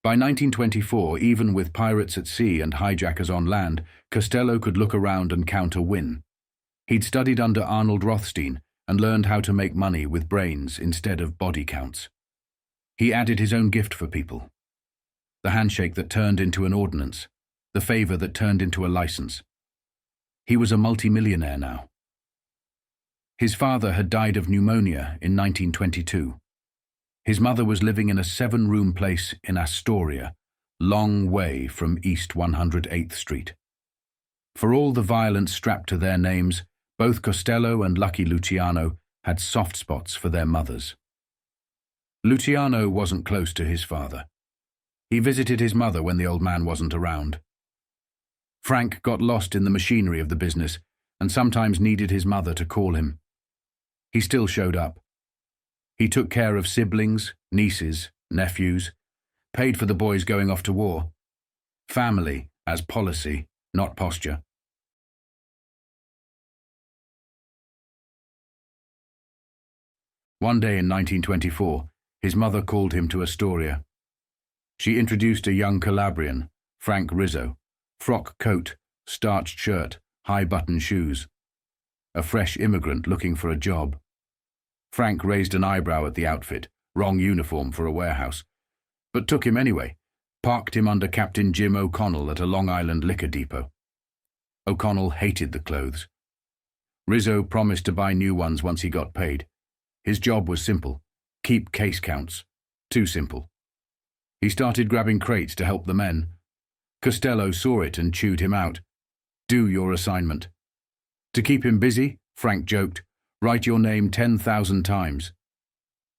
By 1924, even with pirates at sea and hijackers on land, Costello could look around and count a win. He'd studied under Arnold Rothstein and learned how to make money with brains instead of body counts. He added his own gift for people. The handshake that turned into an ordinance, the favor that turned into a license. He was a multimillionaire now. His father had died of pneumonia in 1922. His mother was living in a 7-room place in Astoria, long way from East 108th Street. For all the violence strapped to their names, both Costello and Lucky Luciano had soft spots for their mothers. Luciano wasn't close to his father. He visited his mother when the old man wasn't around. Frank got lost in the machinery of the business and sometimes needed his mother to call him. He still showed up. He took care of siblings, nieces, nephews, paid for the boys going off to war. Family as policy, not posture. One day in 1924, his mother called him to Astoria. She introduced a young Calabrian, Frank Rizzo, frock coat, starched shirt, high-button shoes. A fresh immigrant looking for a job. Frank raised an eyebrow at the outfit, wrong uniform for a warehouse, but took him anyway, parked him under Captain Jim O'Connell at a Long Island liquor depot. O'Connell hated the clothes. Rizzo promised to buy new ones once he got paid. His job was simple: keep case counts. Too simple. He started grabbing crates to help the men. Costello saw it and chewed him out. Do your assignment. To keep him busy, Frank joked, write your name 10,000 times.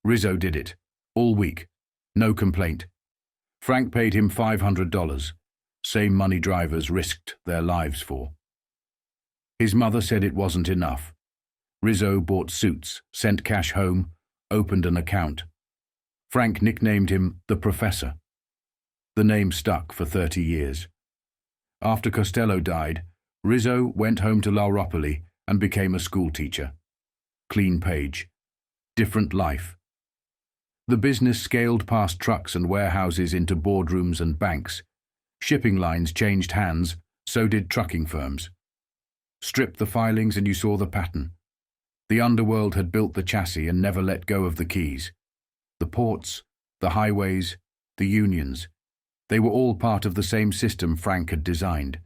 Rizzo did it, all week. No complaint. Frank paid him $500, same money drivers risked their lives for. His mother said it wasn't enough. Rizzo bought suits, sent cash home, opened an account. Frank nicknamed him the Professor. The name stuck for 30 years. After Costello died, Rizzo went home to Lauropoli and became a schoolteacher. Clean page. Different life. The business scaled past trucks and warehouses into boardrooms and banks. Shipping lines changed hands, so did trucking firms. Strip the filings and you saw the pattern. The underworld had built the chassis and never let go of the keys. The ports, the highways, the unions, they were all part of the same system Frank had designed.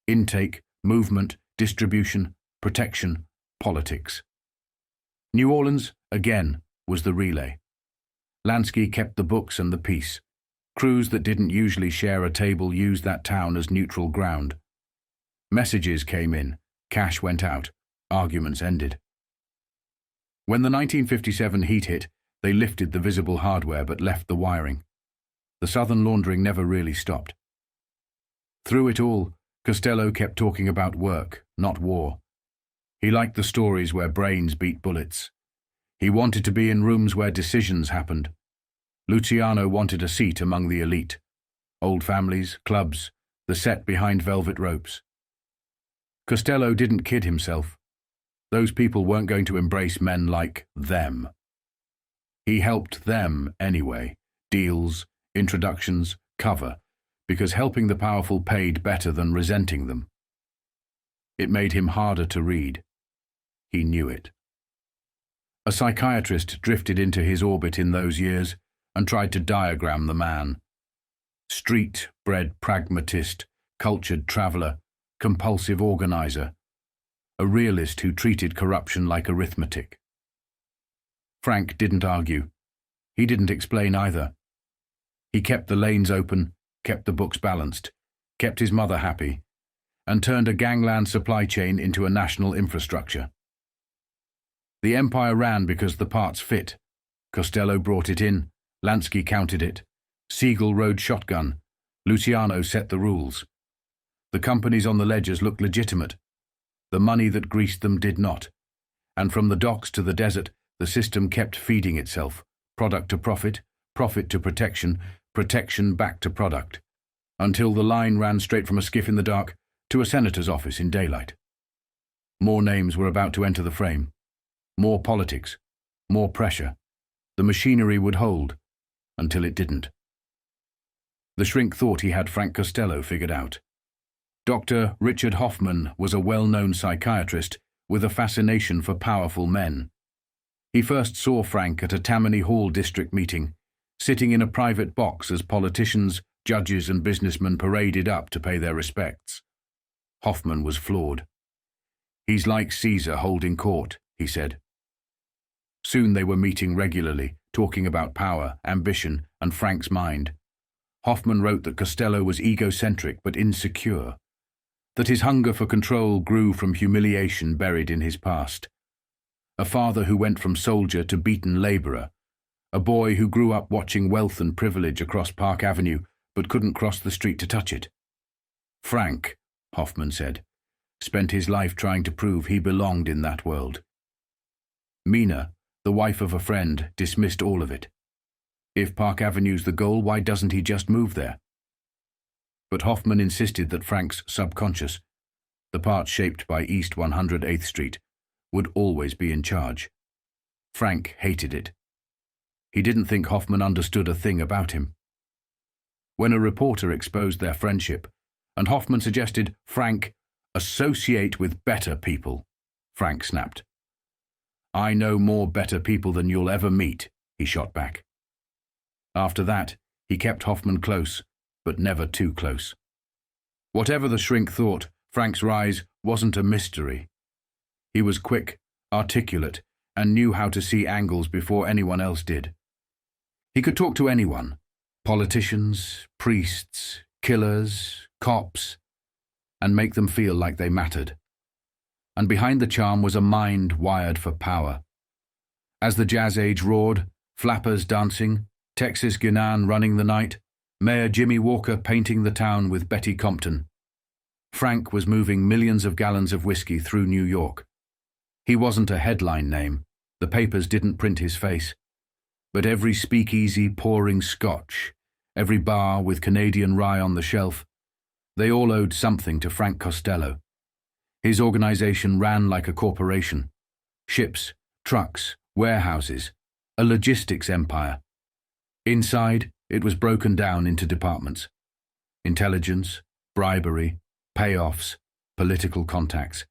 Intake, movement, distribution, protection, politics. New Orleans, again, was the relay. Lansky kept the books and the peace. Crews that didn't usually share a table used that town as neutral ground. Messages came in, cash went out, arguments ended. When the 1957 heat hit, they lifted the visible hardware but left the wiring. The southern laundering never really stopped. Through it all, Costello kept talking about work, not war. He liked the stories where brains beat bullets. He wanted to be in rooms where decisions happened. Luciano wanted a seat among the elite. Old families, clubs, the set behind velvet ropes. Costello didn't kid himself. Those people weren't going to embrace men like them. He helped them anyway. Deals, introductions, cover, because helping the powerful paid better than resenting them. It made him harder to read. He knew it. A psychiatrist drifted into his orbit in those years and tried to diagram the man. Street-bred pragmatist, cultured traveller, compulsive organizer, a realist who treated corruption like arithmetic. Frank didn't argue. He didn't explain either. He kept the lanes open, kept the books balanced, kept his mother happy, and turned a gangland supply chain into a national infrastructure. The empire ran because the parts fit. Costello brought it in, Lansky counted it, Siegal rode shotgun, Luciano set the rules. The companies on the ledgers looked legitimate. The money that greased them did not. And from the docks to the desert, the system kept feeding itself, product to profit, profit to protection, protection back to product, until the line ran straight from a skiff in the dark to a senator's office in daylight. More names were about to enter the frame. More politics, more pressure. The machinery would hold, until it didn't. The shrink thought he had Frank Costello figured out. Dr. Richard Hoffman was a well-known psychiatrist with a fascination for powerful men. He first saw Frank at a Tammany Hall district meeting, sitting in a private box as politicians, judges and businessmen paraded up to pay their respects. Hoffman was floored. "He's like Caesar holding court," he said. Soon they were meeting regularly, talking about power, ambition, and Frank's mind. Hoffman wrote that Costello was egocentric but insecure, that his hunger for control grew from humiliation buried in his past. A father who went from soldier to beaten laborer, a boy who grew up watching wealth and privilege across Park Avenue but couldn't cross the street to touch it. Frank, Hoffman said, spent his life trying to prove he belonged in that world. Mina, the wife of a friend, dismissed all of it. If Park Avenue's the goal, why doesn't he just move there? But Hoffman insisted that Frank's subconscious, the part shaped by East 108th Street, would always be in charge. Frank hated it. He didn't think Hoffman understood a thing about him. When a reporter exposed their friendship, and Hoffman suggested Frank associate with better people, Frank snapped. "I know more better people than you'll ever meet," he shot back. After that, he kept Hoffman close, but never too close. Whatever the shrink thought, Frank's rise wasn't a mystery. He was quick, articulate, and knew how to see angles before anyone else did. He could talk to anyone, politicians, priests, killers, cops, and make them feel like they mattered. And behind the charm was a mind wired for power. As the jazz age roared, flappers dancing, Texas Guinan running the night, Mayor Jimmy Walker painting the town with Betty Compton, Frank was moving millions of gallons of whiskey through New York. He wasn't a headline name, the papers didn't print his face, but every speakeasy pouring scotch, every bar with Canadian rye on the shelf, they all owed something to Frank Costello. His organization ran like a corporation. Ships, trucks, warehouses, a logistics empire. Inside, it was broken down into departments: intelligence, bribery, payoffs, political contacts.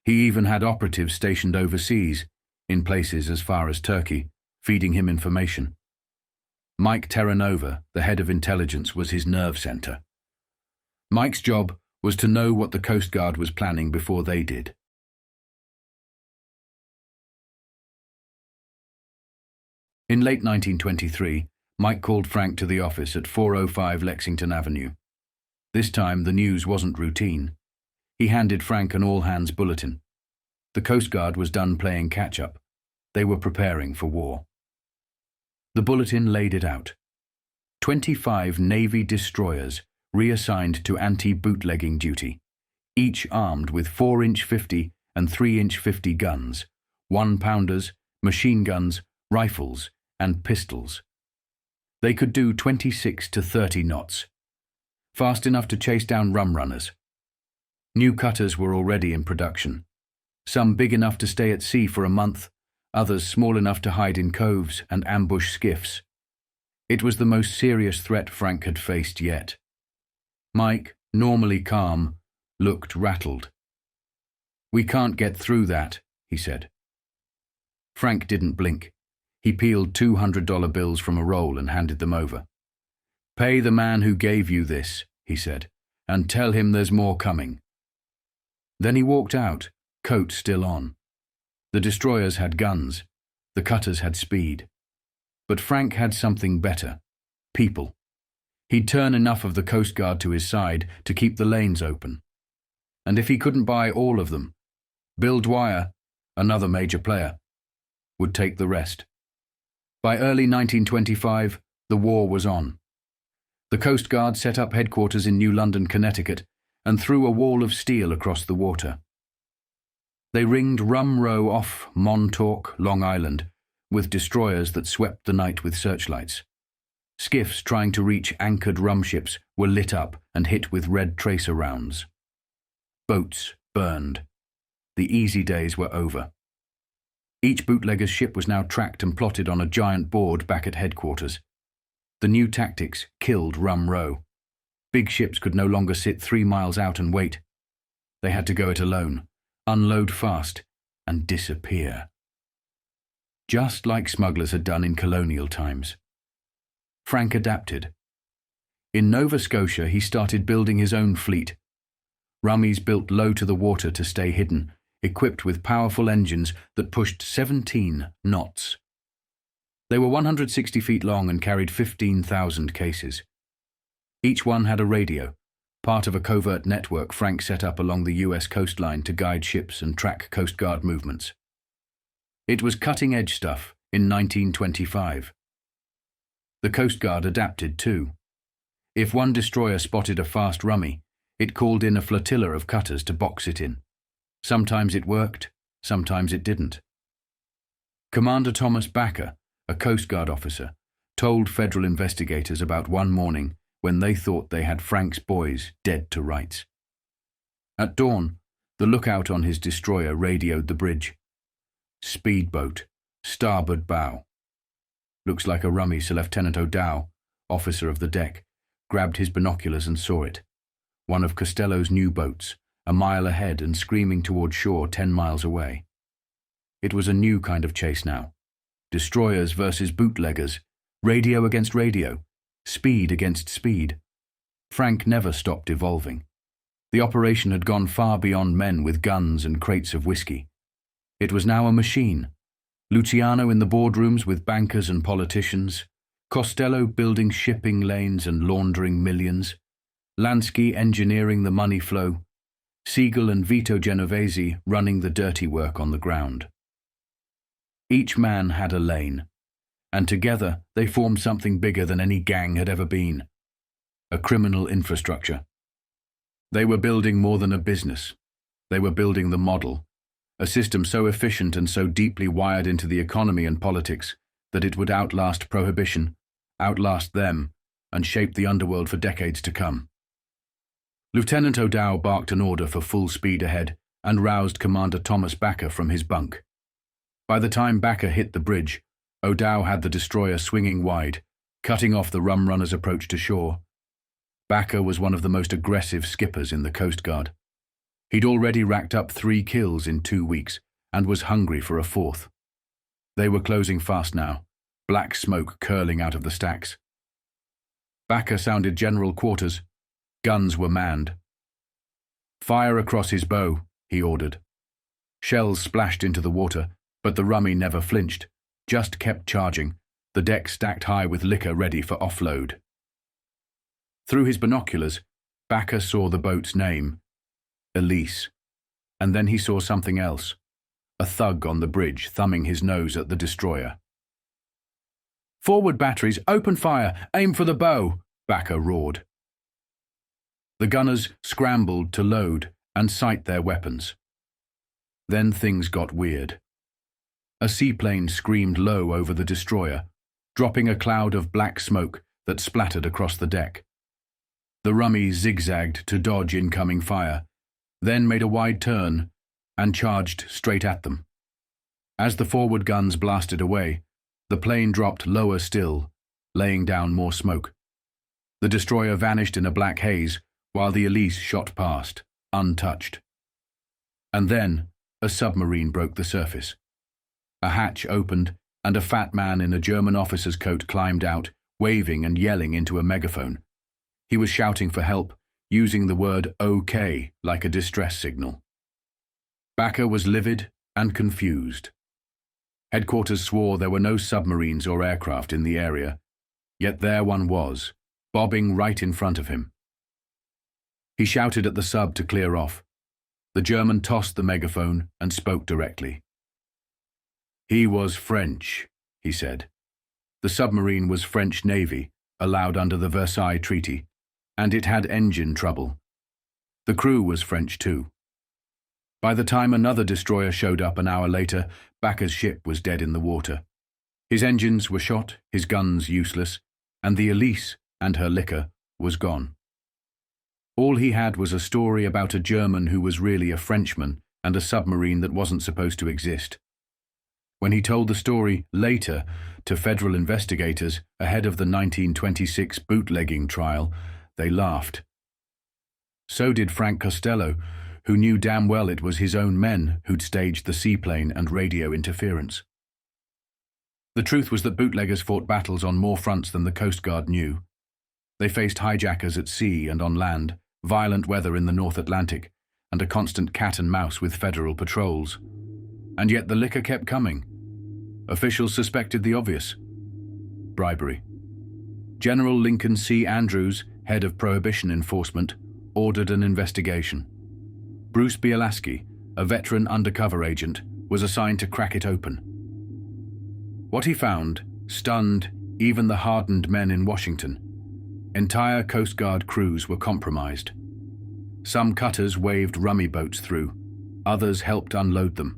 He even had operatives stationed overseas, in places as far as Turkey, feeding him information. Mike Terranova, the head of intelligence, was his nerve center. Mike's job was to know what the Coast Guard was planning before they did. In late 1923, Mike called Frank to the office at 405 Lexington Avenue. This time, the news wasn't routine. He handed Frank an all-hands bulletin. The Coast Guard was done playing catch-up. They were preparing for war. The bulletin laid it out. 25 Navy destroyers reassigned to anti-bootlegging duty, each armed with 4-inch 50 and 3-inch 50 guns, 1-pounders, machine guns, rifles, and pistols. They could do 26 to 30 knots, fast enough to chase down rum runners. New cutters were already in production, some big enough to stay at sea for a month, others small enough to hide in coves and ambush skiffs. It was the most serious threat Frank had faced yet. Mike, normally calm, looked rattled. "We can't get through that," he said. Frank didn't blink. He peeled $200 bills from a roll and handed them over. "Pay the man who gave you this," he said, "and tell him there's more coming." Then he walked out, coat still on. The destroyers had guns. The cutters had speed. But Frank had something better: people. He'd turn enough of the Coast Guard to his side to keep the lanes open. And if he couldn't buy all of them, Bill Dwyer, another major player, would take the rest. By early 1925, the war was on. The Coast Guard set up headquarters in New London, Connecticut, and threw a wall of steel across the water. They ringed Rum Row off Montauk, Long Island, with destroyers that swept the night with searchlights. Skiffs trying to reach anchored rum ships were lit up and hit with red tracer rounds. Boats burned. The easy days were over. Each bootlegger's ship was now tracked and plotted on a giant board back at headquarters. The new tactics killed Rum Row. Big ships could no longer sit 3 miles out and wait. They had to go it alone, unload fast, and disappear. Just like smugglers had done in colonial times. Frank adapted. In Nova Scotia, he started building his own fleet. Rummies built low to the water to stay hidden, equipped with powerful engines that pushed 17 knots. They were 160 feet long and carried 15,000 cases. Each one had a radio, part of a covert network Frank set up along the U.S. coastline to guide ships and track Coast Guard movements. It was cutting-edge stuff in 1925. The Coast Guard adapted too. If one destroyer spotted a fast rummy, it called in a flotilla of cutters to box it in. Sometimes it worked, sometimes it didn't. Commander Thomas Backer, a Coast Guard officer, told federal investigators about one morning when they thought they had Frank's boys dead to rights. At dawn, the lookout on his destroyer radioed the bridge. "Speedboat, starboard bow." "Looks like a rummy," so Lieutenant O'Dow, officer of the deck, grabbed his binoculars and saw it. One of Costello's new boats, a mile ahead and screaming toward shore 10 miles away. It was a new kind of chase now. Destroyers versus bootleggers, radio against radio, speed against speed. Frank never stopped evolving. The operation had gone far beyond men with guns and crates of whiskey. It was now a machine. Luciano in the boardrooms with bankers and politicians, Costello building shipping lanes and laundering millions, Lansky engineering the money flow, Siegal and Vito Genovese running the dirty work on the ground. Each man had a lane, and together they formed something bigger than any gang had ever been. A criminal infrastructure. They were building more than a business. They were building the model, a system so efficient and so deeply wired into the economy and politics that it would outlast prohibition, outlast them, and shape the underworld for decades to come. Lieutenant O'Dow barked an order for full speed ahead and roused Commander Thomas Backer from his bunk. By the time Backer hit the bridge, O'Dow had the destroyer swinging wide, cutting off the rum runner's approach to shore. Backer was one of the most aggressive skippers in the Coast Guard. He'd already racked up 3 kills in 2 weeks and was hungry for a 4th. They were closing fast now, black smoke curling out of the stacks. Backer sounded general quarters. Guns were manned. "Fire across his bow," he ordered. Shells splashed into the water, but the rummy never flinched, just kept charging, the deck stacked high with liquor ready for offload. Through his binoculars, Backer saw the boat's name, Elise, and then he saw something else, a thug on the bridge thumbing his nose at the destroyer. "Forward batteries, open fire, aim for the bow," Backer roared. The gunners scrambled to load and sight their weapons. Then things got weird. A seaplane screamed low over the destroyer, dropping a cloud of black smoke that splattered across the deck. The rummy zigzagged to dodge incoming fire, then made a wide turn and charged straight at them. As the forward guns blasted away, the plane dropped lower still, laying down more smoke. The destroyer vanished in a black haze, while the Elise shot past, untouched. And then a submarine broke the surface. A hatch opened, and a fat man in a German officer's coat climbed out, waving and yelling into a megaphone. He was shouting for help, using the word "OK" like a distress signal. Backer was livid and confused. Headquarters swore there were no submarines or aircraft in the area, yet there one was, bobbing right in front of him. He shouted at the sub to clear off. The German tossed the megaphone and spoke directly. He was French, he said. The submarine was French Navy, allowed under the Versailles Treaty, and it had engine trouble. The crew was French too. By the time another destroyer showed up an hour later, Backer's ship was dead in the water. His engines were shot, his guns useless, and the Elise and her liquor was gone. All he had was a story about a German who was really a Frenchman and a submarine that wasn't supposed to exist. When he told the story later to federal investigators ahead of the 1926 bootlegging trial, they laughed. So did Frank Costello, who knew damn well it was his own men who'd staged the seaplane and radio interference. The truth was that bootleggers fought battles on more fronts than the Coast Guard knew. They faced hijackers at sea and on land, violent weather in the North Atlantic, and a constant cat and mouse with federal patrols. And yet the liquor kept coming. Officials suspected the obvious: bribery. General Lincoln C. Andrews, head of Prohibition Enforcement, ordered an investigation. Bruce Bielaski, a veteran undercover agent, was assigned to crack it open. What he found stunned even the hardened men in Washington. Entire Coast Guard crews were compromised. Some cutters waved rummy boats through, others helped unload them.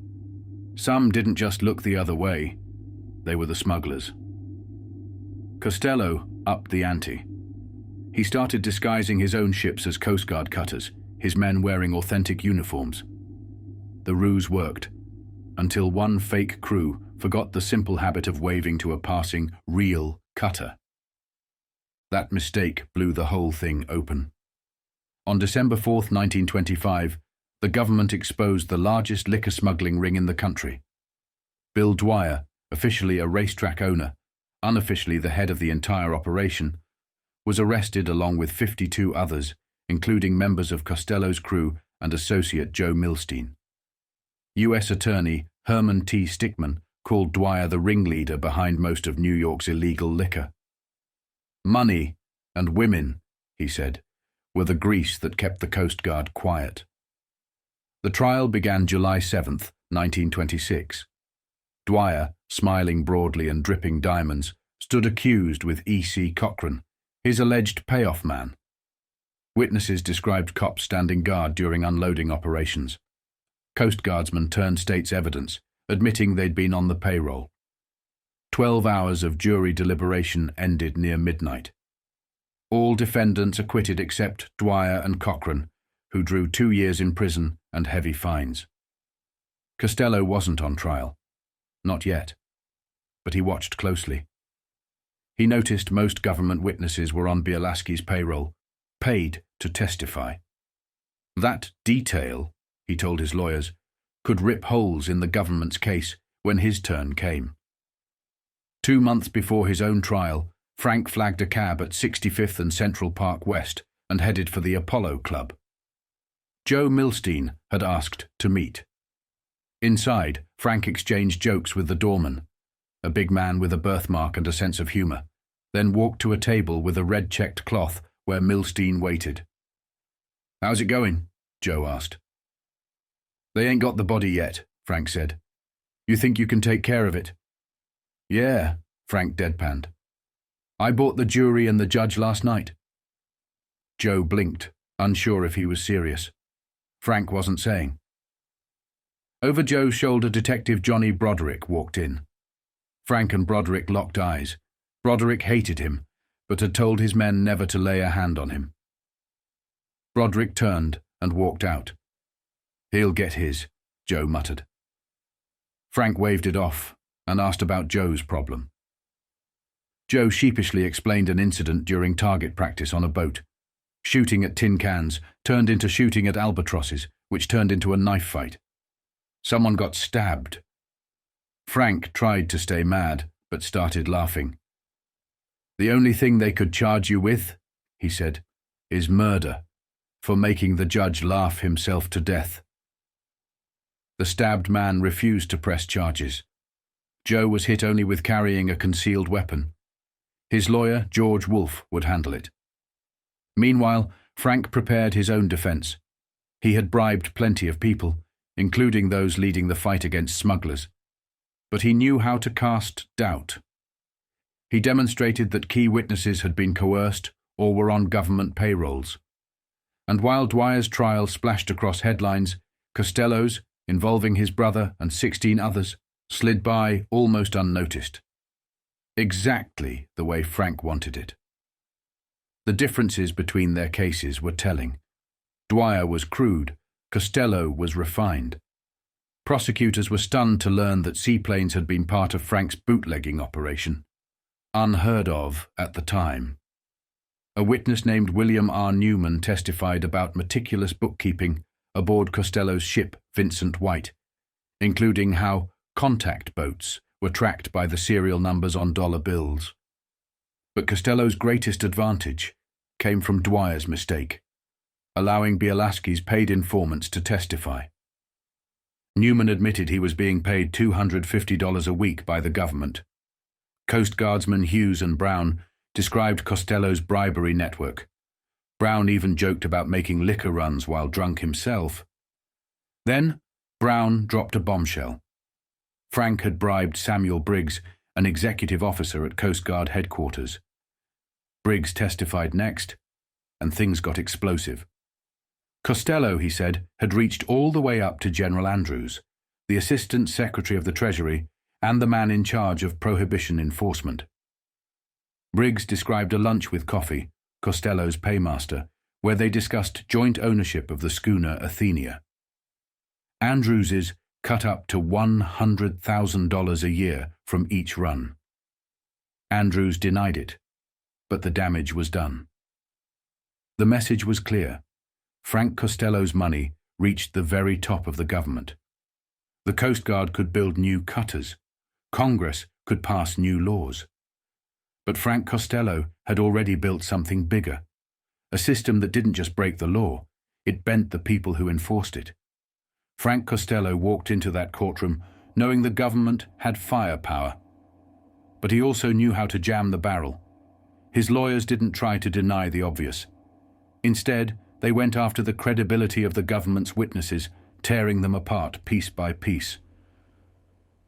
Some didn't just look the other way, they were the smugglers. Costello upped the ante. He started disguising his own ships as Coast Guard cutters, his men wearing authentic uniforms. The ruse worked, until one fake crew forgot the simple habit of waving to a passing, real cutter. That mistake blew the whole thing open. On December 4th, 1925, the government exposed the largest liquor smuggling ring in the country. Bill Dwyer, officially a racetrack owner, unofficially the head of the entire operation, was arrested along with 52 others, including members of Costello's crew and associate Joe Milstein. U.S. Attorney Herman T. Stickman called Dwyer the ringleader behind most of New York's illegal liquor. Money and women, he said, were the grease that kept the Coast Guard quiet. The trial began July 7th, 1926. Dwyer, smiling broadly and dripping diamonds, stood accused with E.C. Cochran, his alleged payoff man. Witnesses described cops standing guard during unloading operations. Coast Guardsmen turned state's evidence, admitting they'd been on the payroll. 12 hours of jury deliberation ended near midnight. All defendants acquitted except Dwyer and Cochran, who drew 2 years in prison and heavy fines. Costello wasn't on trial. Not yet. But he watched closely. He noticed most government witnesses were on Bielaski's payroll, paid to testify. That detail, he told his lawyers, could rip holes in the government's case when his turn came. 2 months before his own trial, Frank flagged a cab at 65th and Central Park West and headed for the Apollo Club. Joe Milstein had asked to meet. Inside, Frank exchanged jokes with the doorman, a big man with a birthmark and a sense of humor, then walked to a table with a red-checked cloth where Milstein waited. "How's it going?" Joe asked. "They ain't got the body yet," Frank said. "You think you can take care of it?" "Yeah," Frank deadpanned. "I bought the jury and the judge last night." Joe blinked, unsure if he was serious. Frank wasn't saying. Over Joe's shoulder, Detective Johnny Broderick walked in. Frank and Broderick locked eyes. Broderick hated him, but had told his men never to lay a hand on him. Broderick turned and walked out. "He'll get his," Joe muttered. Frank waved it off and asked about Joe's problem. Joe sheepishly explained an incident during target practice on a boat. Shooting at tin cans turned into shooting at albatrosses, which turned into a knife fight. Someone got stabbed. Frank tried to stay mad, but started laughing. "The only thing they could charge you with," he said, "is murder, for making the judge laugh himself to death." The stabbed man refused to press charges. Joe was hit only with carrying a concealed weapon. His lawyer, George Wolfe, would handle it. Meanwhile, Frank prepared his own defense. He had bribed plenty of people, including those leading the fight against smugglers. But he knew how to cast doubt. He demonstrated that key witnesses had been coerced or were on government payrolls. And while Dwyer's trial splashed across headlines, Costello's, involving his brother and 16 others, slid by almost unnoticed. Exactly the way Frank wanted it. The differences between their cases were telling. Dwyer was crude, Costello was refined. Prosecutors were stunned to learn that seaplanes had been part of Frank's bootlegging operation, unheard of at the time. A witness named William R. Newman testified about meticulous bookkeeping aboard Costello's ship Vincent White, including how contact boats were tracked by the serial numbers on dollar bills. But Costello's greatest advantage came from Dwyer's mistake, allowing Bielaski's paid informants to testify. Newman admitted he was being paid $250 a week by the government. Coast Guardsmen Hughes and Brown described Costello's bribery network. Brown even joked about making liquor runs while drunk himself. Then, Brown dropped a bombshell. Frank had bribed Samuel Briggs, an executive officer at Coast Guard headquarters. Briggs testified next, and things got explosive. Costello, he said, had reached all the way up to General Andrews, the Assistant Secretary of the Treasury, and the man in charge of prohibition enforcement. Briggs described a lunch with coffee, Costello's paymaster, where they discussed joint ownership of the schooner Athenia. Andrews's cut up to $100,000 a year from each run. Andrews denied it, but the damage was done. The message was clear. Frank Costello's money reached the very top of the government. The Coast Guard could build new cutters. Congress could pass new laws. But Frank Costello had already built something bigger, a system that didn't just break the law, it bent the people who enforced it. Frank Costello walked into that courtroom knowing the government had firepower. But he also knew how to jam the barrel. His lawyers didn't try to deny the obvious. Instead, they went after the credibility of the government's witnesses, tearing them apart piece by piece.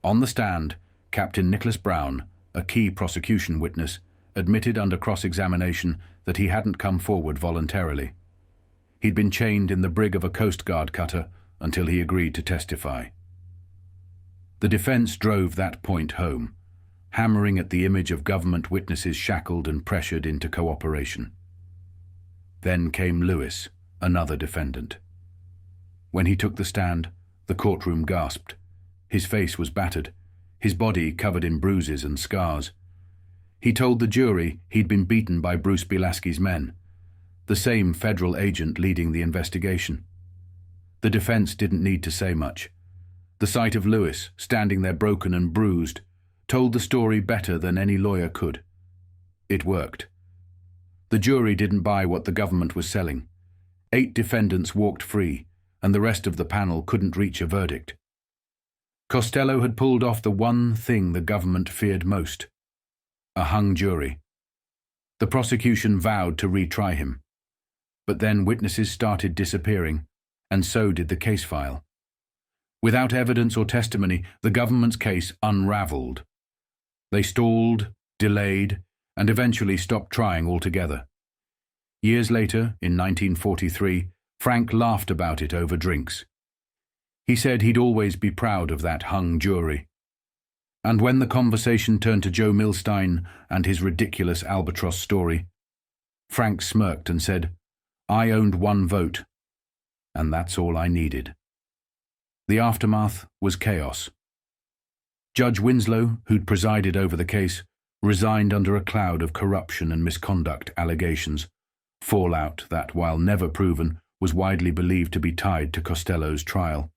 On the stand, Captain Nicholas Brown, a key prosecution witness, admitted under cross-examination that he hadn't come forward voluntarily. He'd been chained in the brig of a Coast Guard cutter until he agreed to testify. The defense drove that point home, hammering at the image of government witnesses shackled and pressured into cooperation. Then came Lewis, another defendant. When he took the stand, the courtroom gasped. His face was battered, his body covered in bruises and scars. He told the jury he'd been beaten by Bruce B. Lasky's men, the same federal agent leading the investigation. The defense didn't need to say much. The sight of Lewis, standing there broken and bruised, told the story better than any lawyer could. It worked. The jury didn't buy what the government was selling. 8 defendants walked free, and the rest of the panel couldn't reach a verdict. Costello had pulled off the one thing the government feared most: a hung jury. The prosecution vowed to retry him. But then witnesses started disappearing, and so did the case file. Without evidence or testimony, the government's case unraveled. They stalled, delayed, and eventually stopped trying altogether. Years later, in 1943, Frank laughed about it over drinks. He said he'd always be proud of that hung jury. And when the conversation turned to Joe Milstein and his ridiculous albatross story, Frank smirked and said, "I owned 1 vote, and that's all I needed." The aftermath was chaos. Judge Winslow, who'd presided over the case, resigned under a cloud of corruption and misconduct allegations, fallout that, while never proven, was widely believed to be tied to Costello's trial.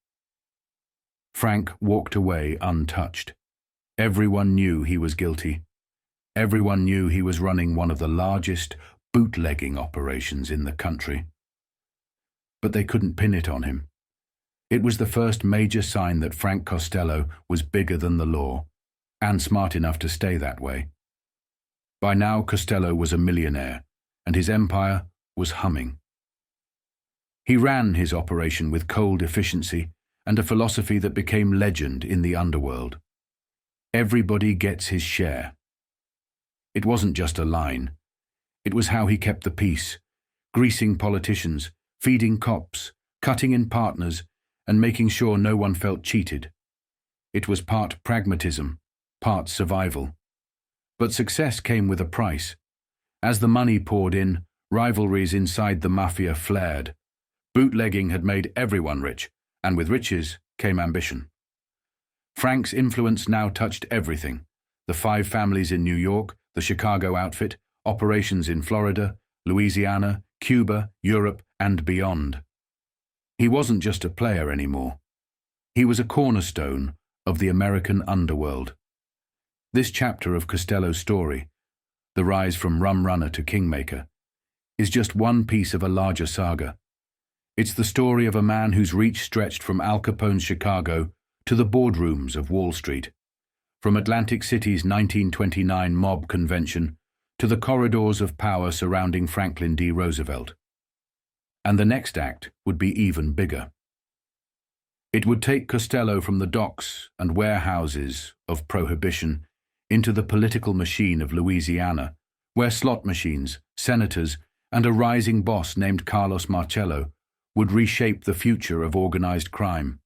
Frank walked away untouched. Everyone knew he was guilty. Everyone knew he was running one of the largest bootlegging operations in the country. But they couldn't pin it on him. It was the first major sign that Frank Costello was bigger than the law, and smart enough to stay that way. By now, Costello was a millionaire, and his empire was humming. He ran his operation with cold efficiency and a philosophy that became legend in the underworld. Everybody gets his share. It wasn't just a line. It was how he kept the peace, greasing politicians, feeding cops, cutting in partners, and making sure no one felt cheated. It was part pragmatism, part survival. But success came with a price. As the money poured in, rivalries inside the mafia flared. Bootlegging had made everyone rich, and with riches came ambition. Frank's influence now touched everything: the 5 families in New York, the Chicago outfit, operations in Florida, Louisiana, Cuba, Europe, and beyond. He wasn't just a player anymore. He was a cornerstone of the American underworld. This chapter of Costello's story, the rise from rum runner to kingmaker, is just one piece of a larger saga. It's the story of a man whose reach stretched from Al Capone's Chicago to the boardrooms of Wall Street, from Atlantic City's 1929 mob convention to the corridors of power surrounding Franklin D. Roosevelt. And the next act would be even bigger. It would take Costello from the docks and warehouses of prohibition into the political machine of Louisiana, where slot machines, senators, and a rising boss named Carlos Marcello would reshape the future of organized crime.